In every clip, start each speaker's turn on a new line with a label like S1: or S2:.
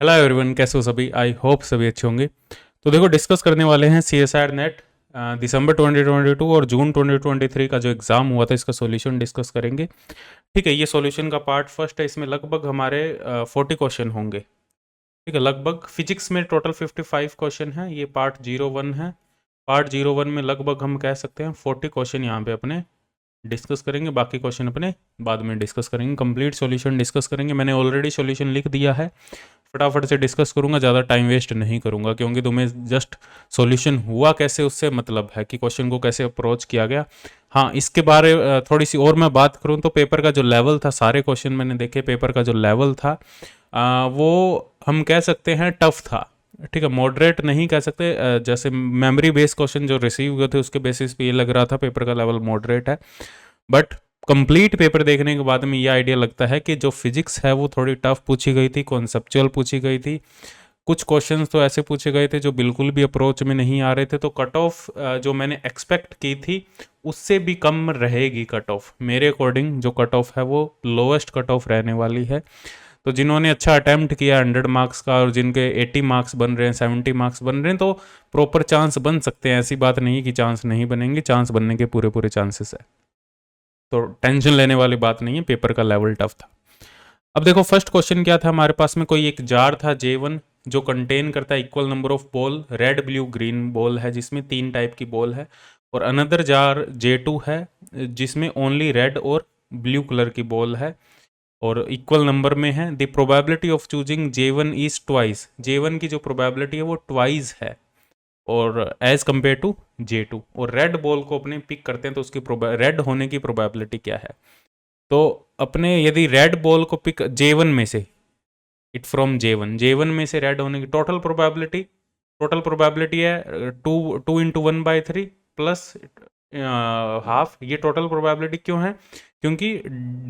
S1: Hello everyone, कैसे हो सभी। आई होप सभी अच्छे होंगे। तो देखो, डिस्कस करने वाले हैं CSIR नेट दिसंबर 2022 और जून 2023 का जो एग्ज़ाम हुआ था, इसका सॉल्यूशन डिस्कस करेंगे। ठीक है, ये सॉल्यूशन का पार्ट फर्स्ट है। इसमें लगभग हमारे 40 क्वेश्चन होंगे। ठीक है, लगभग फिजिक्स में टोटल 55 क्वेश्चन है। ये पार्ट 01 है। पार्ट 01 में लगभग हम कह सकते हैं 40 क्वेश्चन यहाँ पे अपने डिस्कस करेंगे। बाकी क्वेश्चन अपने बाद में डिस्कस करेंगे। कंप्लीट सॉल्यूशन डिस्कस करेंगे। मैंने ऑलरेडी सॉल्यूशन लिख दिया है, फटाफट से डिस्कस करूंगा, ज़्यादा टाइम वेस्ट नहीं करूंगा, क्योंकि तुम्हें जस्ट सॉल्यूशन हुआ कैसे उससे मतलब है कि क्वेश्चन को कैसे अप्रोच किया गया। हाँ, इसके बारे थोड़ी सी और मैं बात करूं तो पेपर का जो लेवल था, सारे क्वेश्चन मैंने देखे, पेपर का जो लेवल था वो हम कह सकते हैं टफ था। ठीक है, मॉडरेट नहीं कह सकते। जैसे मेमोरी बेस्ड क्वेश्चन जो रिसीव हुए थे उसके बेसिस पे ये लग रहा था पेपर का लेवल मॉडरेट है, बट कंप्लीट पेपर देखने के बाद में ये आइडिया लगता है कि जो फिजिक्स है वो थोड़ी टफ पूछी गई थी, कॉन्सेप्चुअल पूछी गई थी। कुछ क्वेश्चंस तो ऐसे पूछे गए थे जो बिल्कुल भी अप्रोच में नहीं आ रहे थे। तो कट ऑफ जो मैंने एक्सपेक्ट की थी उससे भी कम रहेगी कट ऑफ। मेरे अकॉर्डिंग जो कट ऑफ है वो लोएस्ट कट ऑफ रहने वाली है। तो जिन्होंने अच्छा अटैम्प्ट किया 100 मार्क्स का और जिनके 80 मार्क्स बन रहे हैं, 70 मार्क्स बन रहे हैं, तो प्रॉपर चांस बन सकते हैं। ऐसी बात नहीं है कि चांस नहीं बनेंगे, चांस बनने के पूरे पूरे चांसेस है। तो टेंशन लेने वाली बात नहीं है, पेपर का लेवल टफ था। अब देखो, फर्स्ट क्वेश्चन क्या था हमारे पास में। कोई एक जार था J1 जो कंटेन करता है equal number of ball, red blue green ball है जिसमें 3 टाइप की बॉल है, और अनदर जार J2 है जिसमें ओनली रेड और ब्लू कलर की बॉल है और इक्वल नंबर में है। The probability of choosing J1 is twice. J1 की जो प्रोबेबिलिटी है वो ट्वाइस है और एज कंपेयर टू J2। और रेड बॉल को अपने पिक करते हैं तो उसकी रेड होने की प्रोबेबिलिटी क्या है। तो अपने यदि रेड बॉल को पिक J1 में से, इट फ्रॉम J1 में से रेड होने की टोटल प्रोबेबिलिटी है 2 × 1/3 प्लस हाफ। ये टोटल प्रोबेबिलिटी क्यों है? क्योंकि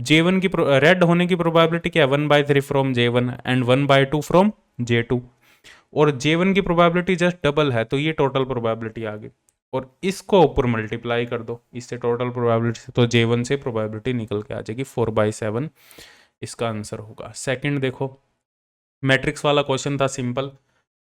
S1: J1 की रेड होने की प्रोबेबिलिटी क्या है? 1/3 from J1 and 1/2 from J2, और J1 की प्रोबेबिलिटी जस्ट डबल है, तो ये टोटल प्रोबेबिलिटी आ गई। और इसको ऊपर मल्टीप्लाई कर दो इससे टोटल प्रोबेबिलिटी से, तो J1 से प्रोबेबिलिटी निकल के आ जाएगी 4/7। इसका आंसर होगा। सेकंड देखो, मैट्रिक्स वाला क्वेश्चन था, सिंपल।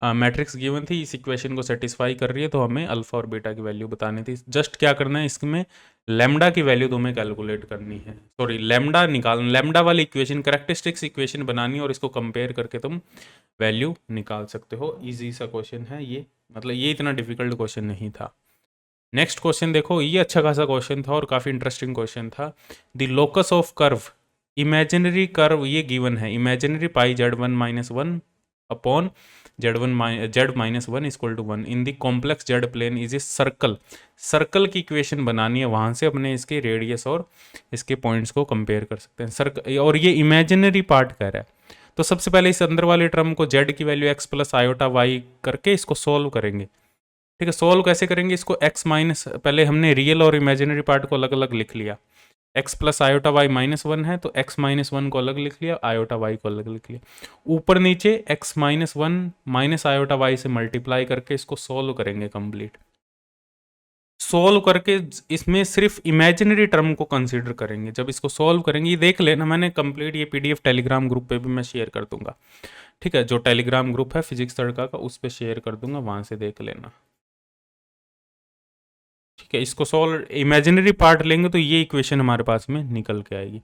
S1: मैट्रिक्स गिवन थी, इस इक्वेशन को सेटिस्फाई कर रही है, तो हमें अल्फा और बीटा की वैल्यू बतानी थी। जस्ट क्या करना है, इसमें लेमडा की वैल्यू तुम्हें कैलकुलेट करनी है, सॉरी लेमडा लेमडा वाली इक्वेशन, करेक्टरिस्टिक्स इक्वेशन बनानी है और इसको कंपेयर करके तुम वैल्यू निकाल सकते हो। इजी सा क्वेश्चन है ये, मतलब ये इतना डिफिकल्ट क्वेश्चन नहीं था। नेक्स्ट क्वेश्चन देखो, ये अच्छा खासा क्वेश्चन था और काफ़ी इंटरेस्टिंग क्वेश्चन था। The locus of curve, imaginary curve ये गिवन है, imaginary pi Z1 - 1 upon Z-1 - 1 equal to 1 in the complex Z plane is a circle. Circle की इक्वेशन बनानी है, वहाँ से अपने इसके रेडियस और इसके पॉइंट्स को कंपेयर कर सकते हैं। सर्कल, और ये इमेजिनरी पार्ट कह रहा है। तो सबसे पहले इस अंदर वाले टर्म को z की वैल्यू x + i करके इसको सोल्व करेंगे। ठीक है, सोल्व कैसे करेंगे इसको? x माइनस, पहले हमने रियल और इमेजिनरी पार्ट को अलग अलग लिख लिया। x + i -1 है तो x - 1 को अलग लिख लिया, i को अलग लिख लिया। ऊपर नीचे x - 1 - i से मल्टीप्लाई करके इसको सोल्व करेंगे कंप्लीट। सोल्व करके इसमें सिर्फ इमेजिनरी टर्म को कंसीडर करेंगे। जब इसको सोल्व करेंगे, ये देख लेना, मैंने कंप्लीट ये PDF टेलीग्राम ग्रुप पे भी मैं शेयर कर दूंगा। ठीक है, जो टेलीग्राम ग्रुप है फिजिक्स तड़का का, उस पर शेयर कर दूंगा, वहां से देख लेना। ठीक है, इसको सॉल्व इमेजिनरी पार्ट लेंगे तो ये इक्वेशन हमारे पास में निकल के आएगी।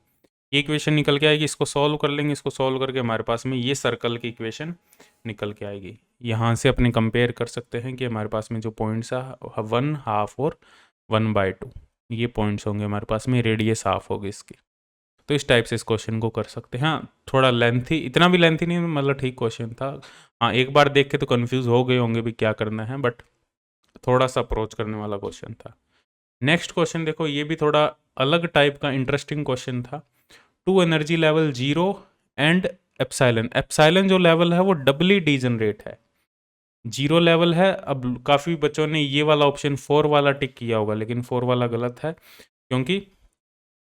S1: ये इक्वेशन निकल के आएगी, इसको सॉल्व कर लेंगे, इसको सॉल्व करके हमारे पास में ये सर्कल की इक्वेशन निकल के आएगी। यहाँ से अपने कंपेयर कर सकते हैं कि हमारे पास में जो पॉइंट्स है 1, हाफ और 1/2, ये पॉइंट्स होंगे हमारे पास में, रेडियस हाफ होगी इसकी। तो इस टाइप से इस क्वेश्चन को कर सकते हैं। हाँ, थोड़ा लेंथी, इतना भी लेंथी नहीं, मतलब ठीक क्वेश्चन था। हाँ, एक बार देख के तो कन्फ्यूज़ हो गए होंगे भी क्या करना है, बट थोड़ा सा अप्रोच करने वाला क्वेश्चन था। नेक्स्ट क्वेश्चन देखो, ये भी थोड़ा अलग टाइप का इंटरेस्टिंग क्वेश्चन था। 2 energy level 0 and epsilon. Epsilon जो लेवल है वो डबली डीजनरेट है। 0 लेवल है। अब काफ़ी बच्चों ने ये वाला ऑप्शन 4 वाला टिक किया होगा, लेकिन 4 वाला गलत है, क्योंकि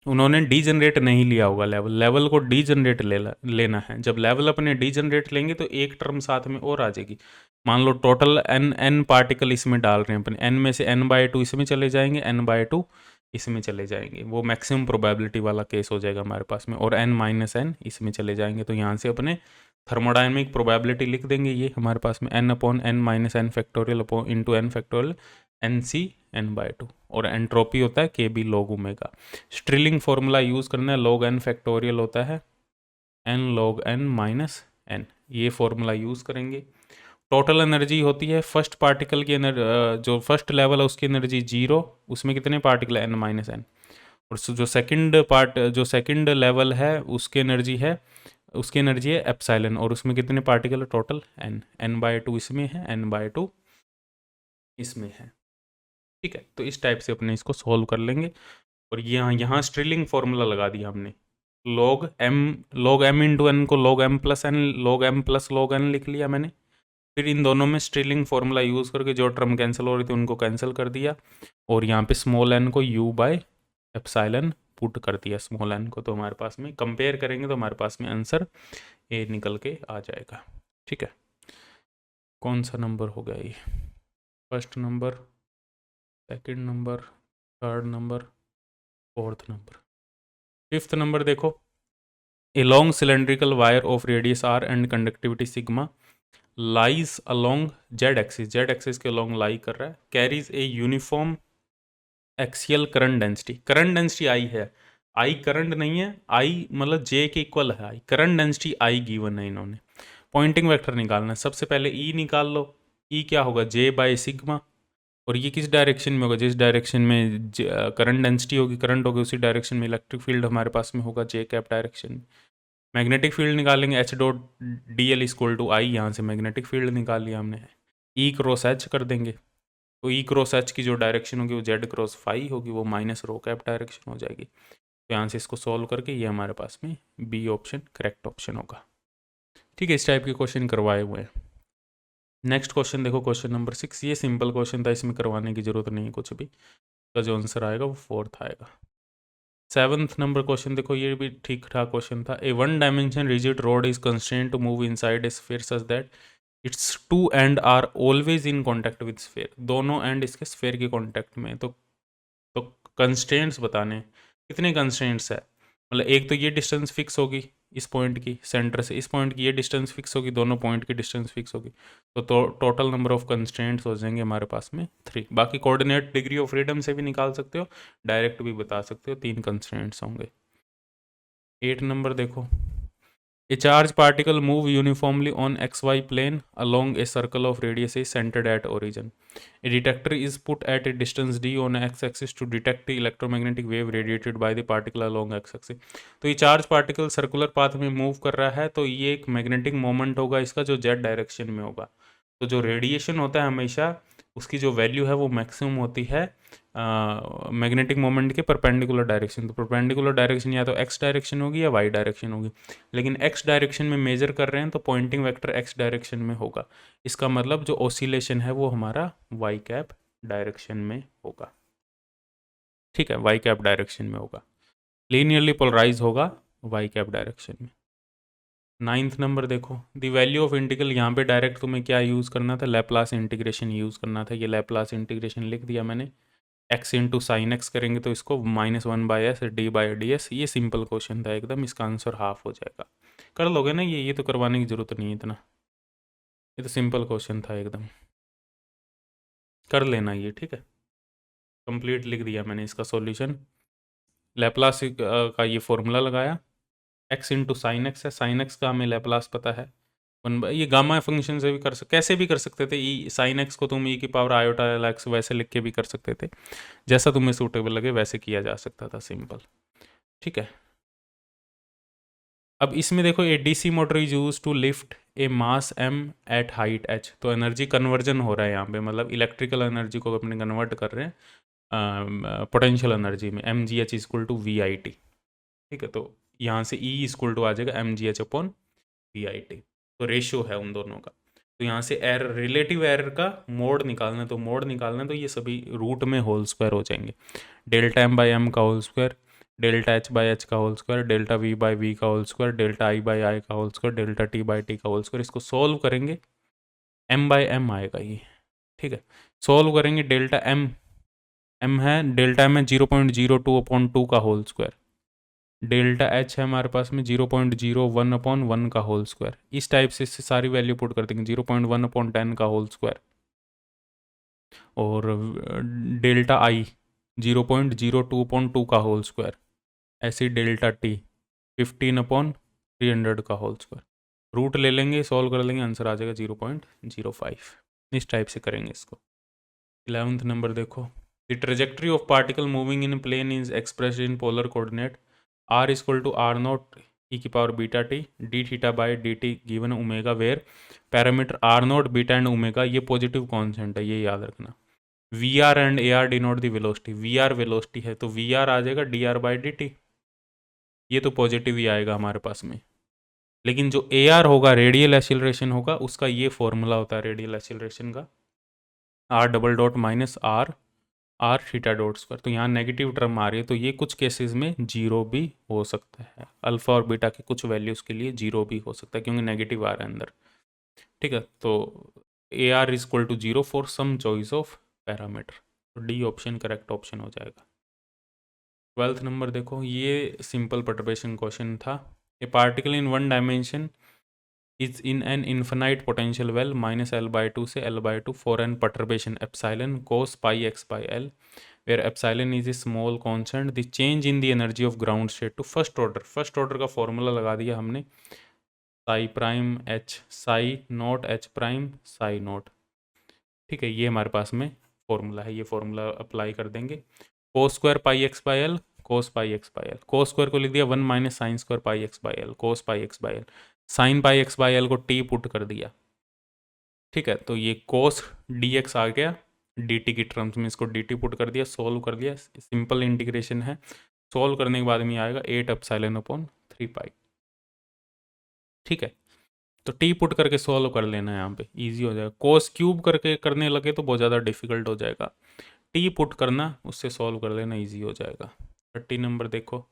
S1: उन्होंने डीजनरेट नहीं लिया होगा लेवल को डीजनरेट लेना है। जब लेवल अपने डीजनरेट लेंगे तो एक टर्म साथ में और आ जाएगी। मान लो टोटल n पार्टिकल इसमें डाल रहे हैं अपने, n में से n/2 इसमें चले जाएंगे, n/2 इसमें चले जाएंगे, वो मैक्सिमम प्रोबेबिलिटी वाला केस हो जाएगा हमारे पास में, और n - n इसमें चले जाएंगे। तो यहाँ से अपने थर्मोडायनेमिक प्रोबेबिलिटी लिख देंगे, ये हमारे पास में n upon n minus N factorial upon into N factorial N C N by two, और एंट्रोपी होता है K B log omega. Stirling formula use करना है, लॉग एन फैक्टोरियल होता है n log n minus N, ये formula use करेंगे। Total energy होती है फर्स्ट पार्टिकल की जो फर्स्ट लेवल है उसकी एनर्जी 0, उसमें कितने पार्टिकल है n माइनस एन, और जो सेकंड लेवल है उसकी एनर्जी है एप्सिलॉन, और उसमें कितने पार्टिकल है टोटल n बाय टू इसमें है, n बाय टू इसमें है। ठीक है, तो इस टाइप से अपने इसको सॉल्व कर लेंगे। और यहाँ स्ट्रिलिंग फॉर्मूला लगा दिया हमने, log m इंटू एन को log m plus N log n लिख लिया मैंने। फिर इन दोनों में स्ट्रिलिंग फॉर्मूला यूज़ करके जो टर्म कैंसिल हो रही थी उनको कैंसिल कर दिया, और यहाँ पे स्मॉल n को u बाय एप्सिलॉन पुट कर दिया स्मॉल n को। तो हमारे पास में कंपेयर करेंगे तो हमारे पास में आंसर ए निकल के आ जाएगा। ठीक है, कौन सा नंबर हो गया ये, first number, second number, third number, fourth number. Fifth number देखो, a long cylindrical wire of radius R and conductivity sigma lies along Z axis के अलोंग लाई कर रहा है, carries a uniform axial current density I है, I current नहीं है, आई मतलब जे के इक्वल है I, current density I given है। इन्होंने पॉइंटिंग वेक्टर निकालना है, सबसे पहले ई निकाल लो, ई क्या होगा जे बाय सिग्मा, और ये किस डायरेक्शन में होगा, जिस डायरेक्शन में करंट डेंसिटी होगी, करंट होगी उसी डायरेक्शन में इलेक्ट्रिक फील्ड हमारे पास में होगा जे कैप डायरेक्शन में। मैग्नेटिक फील्ड निकालेंगे H dot D L equal to I, यहाँ से मैग्नेटिक फील्ड निकाल लिया हमने, ई क्रॉस एच कर देंगे, तो ई क्रॉस एच की जो डायरेक्शन होगी वो जेड क्रॉस फाई होगी, वो माइनस रो कैप डायरेक्शन हो जाएगी। तो यहाँ से इसको सॉल्व करके ये हमारे पास में बी ऑप्शन करेक्ट ऑप्शन होगा। ठीक है, इस टाइप के क्वेश्चन करवाए हुए हैं। नेक्स्ट क्वेश्चन देखो, क्वेश्चन नंबर 6, ये सिंपल क्वेश्चन था, इसमें करवाने की जरूरत नहीं है कुछ भी, तो जो आंसर आएगा वो फोर्थ आएगा। सेवन्थ नंबर क्वेश्चन देखो, ये भी ठीक ठाक क्वेश्चन था। A one dimension rigid rod is constraint to move inside a sphere such that its two end are always in contact with sphere, दोनों एंड इसके स्फीयर के कॉन्टैक्ट में। तो कंस्ट्रेंट्स बताने, कितने कंस्ट्रेंट्स है, मतलब एक तो ये डिस्टेंस फिक्स होगी इस पॉइंट की, सेंटर से इस पॉइंट की ये डिस्टेंस फिक्स होगी, दोनों पॉइंट की डिस्टेंस फिक्स होगी, तो टोटल नंबर ऑफ कंस्ट्रेंट्स हो जाएंगे हमारे पास में 3। बाकी कोऑर्डिनेट डिग्री ऑफ फ्रीडम से भी निकाल सकते हो, डायरेक्ट भी बता सकते हो, 3 कंस्ट्रेंट्स होंगे। 8 नंबर देखो, ए charge particle move uniformly on XY plane along a circle of radius is centered at origin. A detector is put at a distance d on x-axis to detect the electromagnetic wave radiated by the particle along x-axis. तो ये charge particle circular path में move कर रहा है, तो ये एक magnetic moment होगा इसका जो जेड डायरेक्शन में होगा। तो जो रेडिएशन होता है हमेशा उसकी जो वैल्यू है वो मैक्सिमम होती है मैग्नेटिक मोमेंट के परपेंडिकुलर डायरेक्शन। तो परपेंडिकुलर डायरेक्शन या तो एक्स डायरेक्शन होगी या वाई डायरेक्शन होगी, लेकिन एक्स डायरेक्शन में मेजर कर रहे हैं तो पॉइंटिंग वेक्टर एक्स डायरेक्शन में होगा। इसका मतलब जो ऑसिलेशन है वो हमारा वाई कैप डायरेक्शन में होगा। ठीक है, वाई कैप डायरेक्शन में होगा, लीनियरली पोलराइज होगा वाई कैप डायरेक्शन में। 9th नंबर देखो, द वैल्यू ऑफ इंटीग्रल, यहाँ पे डायरेक्ट तुम्हें क्या यूज़ करना था, लैप्लास इंटीग्रेशन यूज़ करना था। ये लैप्लास इंटीग्रेशन लिख दिया मैंने, x इंटू साइन एक्स करेंगे तो इसको -1/s d/ds। ये सिंपल क्वेश्चन था एकदम, इसका आंसर हाफ हो जाएगा, कर लोगे ना ये तो करवाने की ज़रूरत नहीं है इतना, ये तो सिंपल क्वेश्चन था एकदम, कर लेना ये। ठीक है, कंप्लीट लिख दिया मैंने इसका सॉल्यूशन, लैप्लास का ये फॉर्मूला लगाया, x इंटू साइन एक्स है, साइन एक्स का हमें लैप्लास पता है, ये गामा फंक्शन से भी कैसे भी कर सकते थे, ई साइन एक्स को तुम ई की पावर आयोटा एल एक्स वैसे लिख के भी कर सकते थे, जैसा तुम्हें सूटेबल लगे वैसे किया जा सकता था, सिंपल। ठीक है, अब इसमें देखो, a DC motor is use to lift a mass m at height h, तो एनर्जी कन्वर्जन हो रहा है यहाँ पे, मतलब इलेक्ट्रिकल एनर्जी को अपने कन्वर्ट कर रहे हैं पोटेंशियल एनर्जी में, mgh इक्वल टू VIT। ठीक है, तो यहाँ से E इक्वल टू आ जाएगा mgh अपॉन VIT, तो रेशियो है उन दोनों का। तो यहाँ से एरर, रिलेटिव एरर का मोड निकालना, तो मोड निकालना तो ये सभी रूट में होल स्क्वायर हो जाएंगे, डेल्टा m बाई m का whole square, delta h by h का whole square, delta v by v का whole square, delta i by i का whole square, delta t by t का whole square. इसको solve करेंगे m by m आएगा ये। ठीक है, सॉल्व करेंगे, डेल्टा m है, डेल्टा m है 0.02/2 का होल स्क्वायर, डेल्टा एच है हमारे पास में 0.01/1 का होल स्क्वायर। इस टाइप से इससे सारी वैल्यू पुट कर देंगे, 0.1/10 का होल स्क्वायर। और डेल्टा आई 0.02/2 का होल स्क्वायर। ऐसे डेल्टा टी 15/300 का होल स्क्वायर। रूट ले लेंगे, सॉल्व कर लेंगे, आंसर आ जाएगा 0.05। इस टाइप से करेंगे इसको। 11th नंबर देखो, the trajectory of particle moving in plane is expressed in polar coordinate r equal to R not E की power beta T D theta by D T given omega, where parameter R not beta and omega ये positive constant है, ये याद रखना। V R and A R denote the velocity, V R velocity है तो V R आ जाएगा D R by D T, ये तो पॉजिटिव ही आएगा हमारे पास में। लेकिन जो ए आर होगा, रेडियल एक्सीलरेशन होगा, उसका ये फॉर्मूला होता है रेडियल एक्सीलरेशन का, r double dot minus r r theta dot square. तो यहाँ नेगेटिव टर्म आ रही है, तो ये कुछ केसेस में जीरो भी हो सकता है। अल्फा और बीटा के कुछ वैल्यूज के लिए जीरो भी हो सकता है क्योंकि नेगेटिव आ रहा है अंदर। ठीक है, तो A R is equal to zero for some choice of parameter, तो डी ऑप्शन करेक्ट ऑप्शन हो जाएगा। 12th नंबर देखो, ये सिंपल पर्टर्बेशन क्वेश्चन था। A particle in one dimension is in an infinite potential well -L/2 से L/2 for an perturbation epsilon cos pi x by L, where epsilon is a small constant, the change in the energy of ground state to first order. First order का formula लगा दिया हमने, psi prime H psi not H prime psi not. ठीक है, ये हमारे पास में फॉर्मूला है, ये फॉर्मूला अप्लाई कर देंगे। cos square pi x by L cos pi x by L, cos square को लिख दिया 1 minus sine square pi x by L cos pi x by L, sine pi x by L को t put कर दिया। ठीक है, तो ये cos dx आ गया, dt की टर्म्स में इसको dt पुट कर दिया, सोल्व कर दिया, सिंपल इंटीग्रेशन है। सोल्व करने के बाद में आएगा 8 एप्सिलॉन अपॉन 3 पाई। ठीक है, तो टी पुट करके सॉल्व कर लेना है, यहाँ पे इजी हो जाएगा। कोस क्यूब करके करने लगे तो बहुत ज़्यादा डिफिकल्ट हो जाएगा, टी पुट करना, उससे सॉल्व कर लेना, इजी हो जाएगा। 30 नंबर देखो,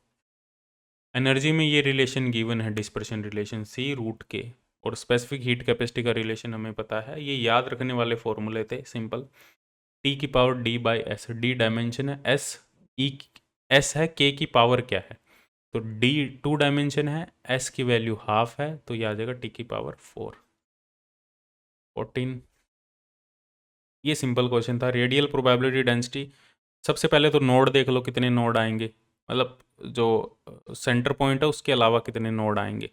S1: एनर्जी में ये रिलेशन गिवन है, डिस्पर्शन रिलेशन सी रूट के, और स्पेसिफिक हीट कैपेसिटी का रिलेशन हमें पता है, ये याद रखने वाले फॉर्मूले थे सिंपल। टी की power D by S, D dimension है, एस ई एस है, के की पावर क्या है, तो डी 2 डायमेंशन है, एस की वैल्यू हाफ है, तो ये आ जाएगा टी की पावर 4। 14, ये सिंपल क्वेश्चन था, रेडियल प्रोबेबिलिटी डेंसिटी। सबसे पहले तो नोड देख लो कितने नोड आएंगे, मतलब जो सेंटर पॉइंट है उसके अलावा कितने नोड आएंगे।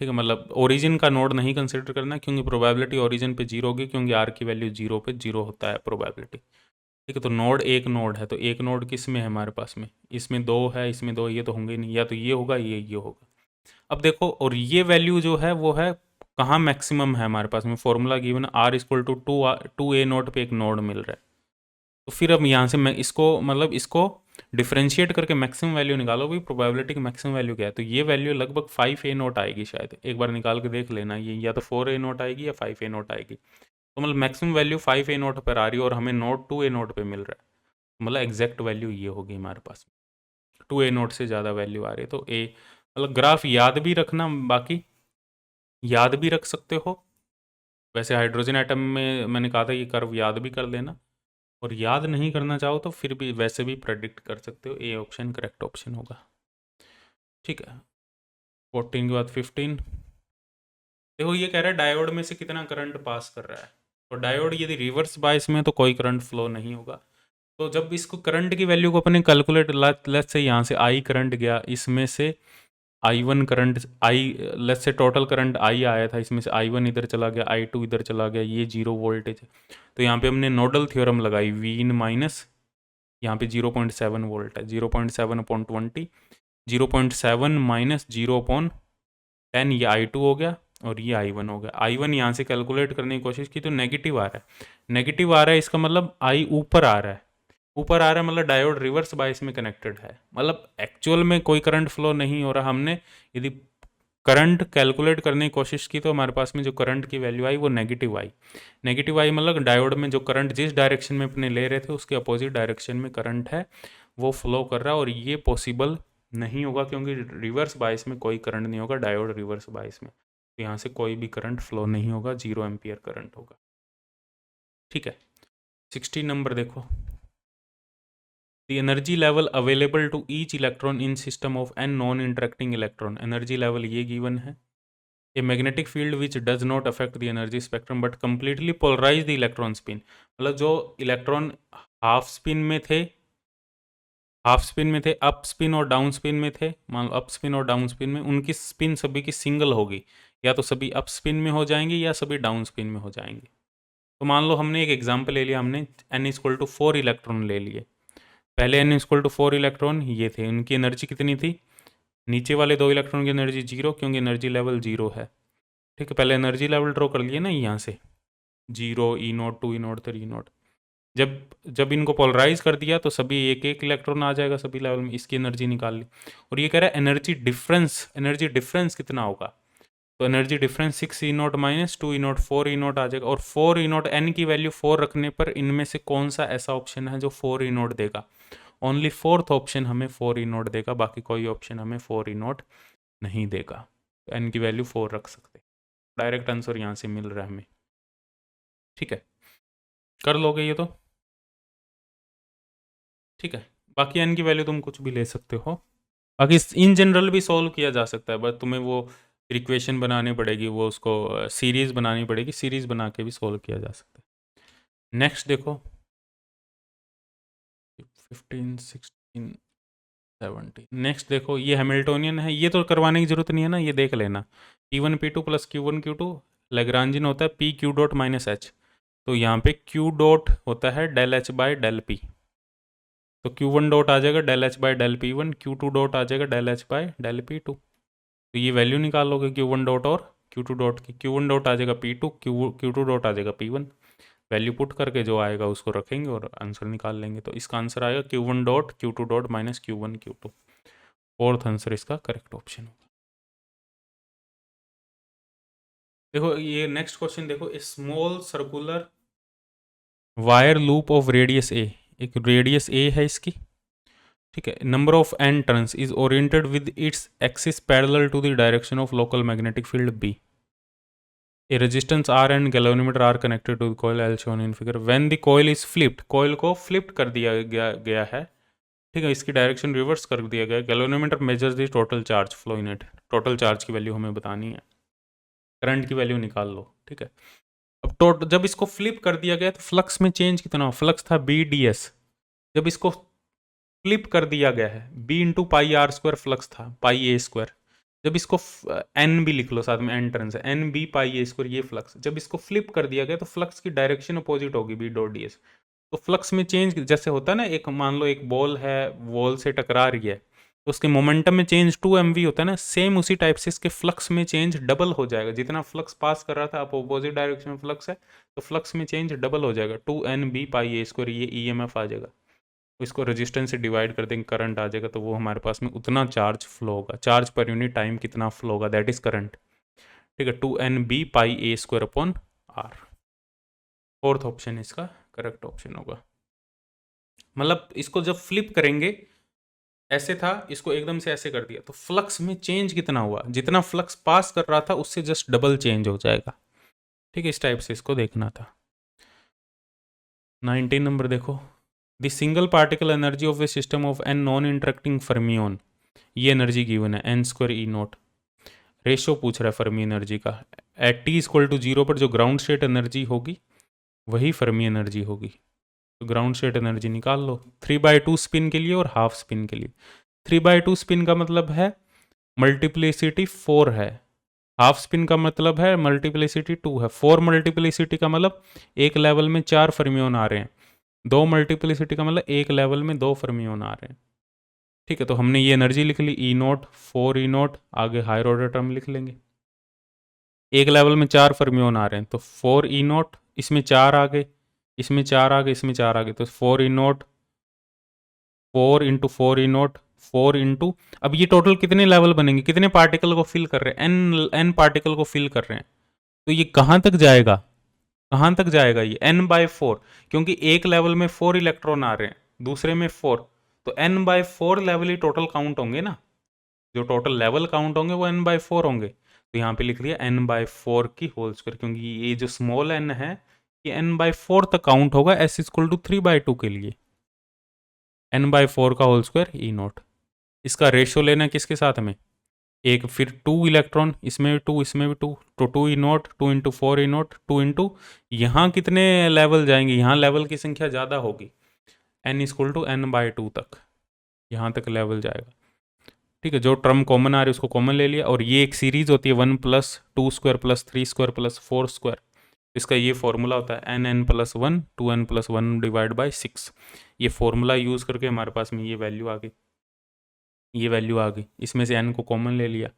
S1: ठीक है, मतलब ओरिजिन का नोड नहीं कंसिडर करना क्योंकि प्रोबेबिलिटी ओरिजिन पे जीरो होगी, क्योंकि आर की वैल्यू जीरो पे जीरो होता है प्रोबेबिलिटी। ठीक है, तो नोड एक नोड है, तो एक नोड किस में है हमारे पास में, इसमें दो है, इसमें दो, ये तो होंगे नहीं, या तो ये होगा ये होगा। अब देखो, और ये वैल्यू जो है वो है कहाँ मैक्सिमम है हमारे पास में, formula given R equal to 2 A not पे एक नोड मिल रहा है। तो फिर अब यहाँ से मैं इसको मतलब इसको डिफ्रेंशिएट करके मैक्सिमम वैल्यू निकालो, भाई प्रोबेबिलिटी की मैक्सिमम वैल्यू क्या है, तो ये वैल्यू लगभग 5 ए नोट आएगी शायद, एक बार निकाल के देख लेना, ये या तो 4 ए नोट आएगी या 5 ए नोट आएगी। तो मतलब मैक्सिमम वैल्यू 5 ए नोट पर आ रही है और हमें नोट 2 ए नोट पर मिल रहा है, मतलब एग्जैक्ट वैल्यू ये होगी हमारे पास, 2 ए नोट से ज़्यादा वैल्यू आ रही है। तो ए मतलब ग्राफ याद भी रखना, बाकी याद भी रख सकते हो, वैसे हाइड्रोजन एटम में मैंने कहा था ये कर्व याद भी कर लेना, और याद नहीं करना चाहो तो फिर भी वैसे भी प्रेडिक्ट कर सकते हो, ए ऑप्शन करेक्ट ऑप्शन होगा। ठीक है, 14 के बाद 15 देखो, ये कह रहा है डायोड में से कितना करंट पास कर रहा है, तो डायोड यदि रिवर्स बायस में तो कोई करंट फ्लो नहीं होगा। तो जब इसको करंट की वैल्यू को अपने कैलकुलेट, लेट्स से यहाँ से आई करंट गया, इसमें से I1 current, I let's say total current I आया था, इसमें से I1 इधर चला गया, I2 इधर चला गया, ये 0 वोल्टेज है, तो यहाँ पे हमने नोडल थ्योरम लगाई, V इन माइनस यहाँ पे 0.7 वोल्ट है, 0.7/20, 0.7 माइनस 0/10, ये I2 हो गया और ये I1 हो गया। I1 यहाँ से कैलकुलेट करने की कोशिश की तो नेगेटिव आ रहा है, नेगेटिव आ रहा है, इसका मतलब I ऊपर आ रहा है, ऊपर आ रहा है मतलब डायोड रिवर्स बायस में कनेक्टेड है, मतलब एक्चुअल में कोई करंट फ्लो नहीं हो रहा। हमने यदि करंट कैलकुलेट करने की कोशिश की तो हमारे पास में जो करंट की वैल्यू आई वो नेगेटिव आई, नेगेटिव आई मतलब डायोड में जो करंट जिस डायरेक्शन में अपने ले रहे थे उसके अपोजिट डायरेक्शन में करंट है वो फ्लो कर रहा है, और ये पॉसिबल नहीं होगा क्योंकि रिवर्स बायस में कोई करंट नहीं होगा, डायोड रिवर्स बायस में, तो यहाँ से कोई भी करंट फ्लो नहीं होगा, 0 एम्पियर करंट होगा। ठीक है, 16 नंबर देखो, the energy level available to each electron in system of N non interacting electron, energy level ये गिवन है। A magnetic field which does not affect the energy spectrum but completely polarize the electron spin, मतलब जो electron half spin में थे, half spin में थे, up spin और down spin में थे, मान लो अप स्पिन और डाउन स्पिन में, उनकी स्पिन सभी की सिंगल होगी, या तो सभी अप स्पिन में हो जाएंगे या सभी डाउन स्पिन में हो जाएंगे। तो मान लो हमने एक एग्जांपल ले लिया, हमने n=4 इलेक्ट्रॉन ले लिए। पहले n=4 इलेक्ट्रॉन ये थे, उनकी एनर्जी कितनी थी, नीचे वाले 2 इलेक्ट्रॉन की एनर्जी 0, क्योंकि एनर्जी लेवल 0 है। ठीक है, पहले एनर्जी लेवल ड्रॉ कर लिए ना यहाँ से, 0, E0, 2 E0, 3 E0। जब जब इनको पोलराइज कर दिया तो सभी एक एक इलेक्ट्रॉन आ जाएगा सभी लेवल में, इसकी एनर्जी निकाल ली। और ये कह रहा है एनर्जी डिफरेंस कितना होगा, तो energy difference 6 E0 minus 2 E0, 4 E0 आ जाएगा। और 4 E0 n की वैल्यू 4 रखने पर इनमें से कौन सा ऐसा ऑप्शन है जो 4 E0 देगा, ओनली फोर्थ ऑप्शन हमें 4 E0 देगा, बाकी कोई ऑप्शन हमें 4 E0 नहीं देगा। तो n की वैल्यू 4 रख सकते, डायरेक्ट आंसर यहाँ से मिल रहा है हमें। ठीक है, कर लोगे ये तो, ठीक है। बाकी n की वैल्यू तुम कुछ भी ले सकते हो, बाकी इन जनरल भी सॉल्व किया जा सकता है, बट तुम्हें वो इक्वेशन बनानी पड़ेगी, वो उसको सीरीज़ बनानी पड़ेगी, सीरीज़ बना के भी सॉल्व किया जा सकता है। नेक्स्ट देखो 15, 16, 17। नेक्स्ट देखो ये हैमिल्टोनियन है, ये तो करवाने की जरूरत नहीं है ना, ये देख लेना। P1 P2 plus Q1 Q2 Lagrangian होता है P Q dot minus H, तो यहाँ पे Q डॉट होता है del H by del P, तो Q1 डॉट आ जाएगा del H by del P1, Q2 dot आ जाएगा del H by del P2। तो ये वैल्यू निकालोगे Q1 डॉट और Q2 डॉट की, Q1 डॉट आ जाएगा P2, Q2 डॉट आ जाएगा P1, वैल्यू पुट करके जो आएगा उसको रखेंगे और आंसर निकाल लेंगे। तो इसका आंसर आएगा Q1 dot Q2 dot minus Q1 Q2, fourth answer इसका करेक्ट ऑप्शन होगा। देखो ये नेक्स्ट क्वेश्चन देखो, small circular wire loop of radius A, एक रेडियस ए है इसकी, ठीक है, number of N turns is oriented with its axis parallel to the direction of local magnetic field B, a resistance R and galvanometer are connected to the coil L shown in figure, when the coil is flipped, coil को flip कर दिया गया है, ठीक है, इसकी direction reverse कर दिया गया, galvanometer measures the total charge flow in it, total charge की वैल्यू हमें बतानी है, करंट की वैल्यू निकाल लो, ठीक है। अब जब इसको फ्लिप कर दिया गया तो फ्लक्स में चेंज कितना हो, फ्लक्स था BDS, जब इसको फ्लिप कर दिया गया है B into pi R square flux था, पाई A स्क्वायर, जब इसको N भी लिख लो साथ में, N टर्न्स है, NB पाई A स्क्वायर ये फ्लक्स, जब इसको फ्लिप कर दिया गया तो फ्लक्स की डायरेक्शन अपोजिट होगी B डॉट DS। तो फ्लक्स में चेंज जैसे होता है ना, एक मान लो एक बॉल है, वॉल से टकरा रही है, तो उसके मोमेंटम में चेंज 2mv होता है ना, सेम उसी टाइप से इसके फ्लक्स में चेंज डबल हो जाएगा, जितना फ्लक्स पास कर रहा था अब अपोजिट डायरेक्शन में फ्लक्स है, तो फ्लक्स में चेंज डबल हो जाएगा, 2NB पाई A स्क्वायर, ये EMF आ जाएगा, तो इसको रेजिस्टेंस से डिवाइड कर देंगे, करंट आ जाएगा, तो वो हमारे पास में उतना चार्ज फ्लो होगा, चार्ज पर यूनिट टाइम कितना फ्लो होगा, दैट इज करंट, ठीक है, 2NB pi A square upon R, fourth option इसका करेक्ट ऑप्शन होगा। मतलब इसको जब फ्लिप करेंगे, ऐसे था, इसको एकदम से ऐसे कर दिया, तो फ्लक्स में चेंज कितना हुआ, जितना फ्लक्स पास कर रहा था उससे जस्ट डबल चेंज हो जाएगा, ठीक है, इस टाइप से इसको देखना था। 19 नंबर देखो, the single particle energy of a system of N non interacting fermion, ये एनर्जी गिवन है n स्क्वायर E0, रेशो पूछ रहा है फर्मी एनर्जी का, एट T इक्वल टू 0 पर जो ग्राउंड स्टेट एनर्जी होगी वही फर्मी एनर्जी होगी, तो ग्राउंड स्टेट एनर्जी निकाल लो 3/2 स्पिन के लिए और हाफ स्पिन के लिए। 3/2 स्पिन का मतलब है मल्टीप्लिसिटी 4 है, हाफ स्पिन का मतलब है मल्टीप्लिसिटी 2 है, 4 मल्टीप्लिसिटी का मतलब एक लेवल में 4 फर्मियोन आ रहे हैं, 2 मल्टीप्लिसिटी का मतलब एक लेवल में 2 फर्मियोन आ रहे हैं, ठीक है। तो हमने ये एनर्जी लिख ली E0, 4 E0, आगे हायर ऑर्डर टर्म लिख लेंगे, एक लेवल में 4 फर्मियोन आ रहे हैं, तो 4 E0, इसमें 4 आ गए, इसमें 4 आ गए, इसमें 4 आ गए, तो 4 E0, 4 इंटू 4 E0, 4 इंटू, अब ये टोटल कितने लेवल बनेंगे, कितने पार्टिकल को फिल कर रहे हैं, n पार्टिकल को फिल कर रहे हैं, तो ये कहाँ तक जाएगा, कहाँ तक जाएगा ये n/4, क्योंकि एक लेवल में 4 इलेक्ट्रॉन आ रहे हैं, दूसरे में 4, तो n/4 लेवल ही टोटल काउंट होंगे ना, जो टोटल लेवल काउंट होंगे वो n/4 होंगे, तो यहाँ पे लिख लिया n/4 की होल स्क्वायर, क्योंकि ये जो स्मॉल n है ये n/4 तक काउंट होगा s = 3/2 के लिए, n/4 का होल स्क्वायर ई नॉट। इसका रेशियो लेना है किसके साथ में, एक, फिर 2 इलेक्ट्रॉन, इसमें भी 2 इसमें भी 2, तो 2 E not, 2 into 4 E not, 2 into यहाँ कितने लेवल जाएंगे, यहाँ लेवल की संख्या ज़्यादा होगी, n इक्वल टू n/2 तक, यहाँ तक लेवल जाएगा। ठीक है, जो टर्म कॉमन आ रही है उसको कॉमन ले लिया, और ये एक सीरीज होती है 1 plus 2 square plus 3 square plus 4 square, इसका ये फॉर्मूला होता है n+1 2n+1 डिवाइड बाई 6। ये फॉर्मूला यूज़ करके हमारे पास में ये वैल्यू आ गई, ये वैल्यू आ गई, इसमें से n को कॉमन ले लिया,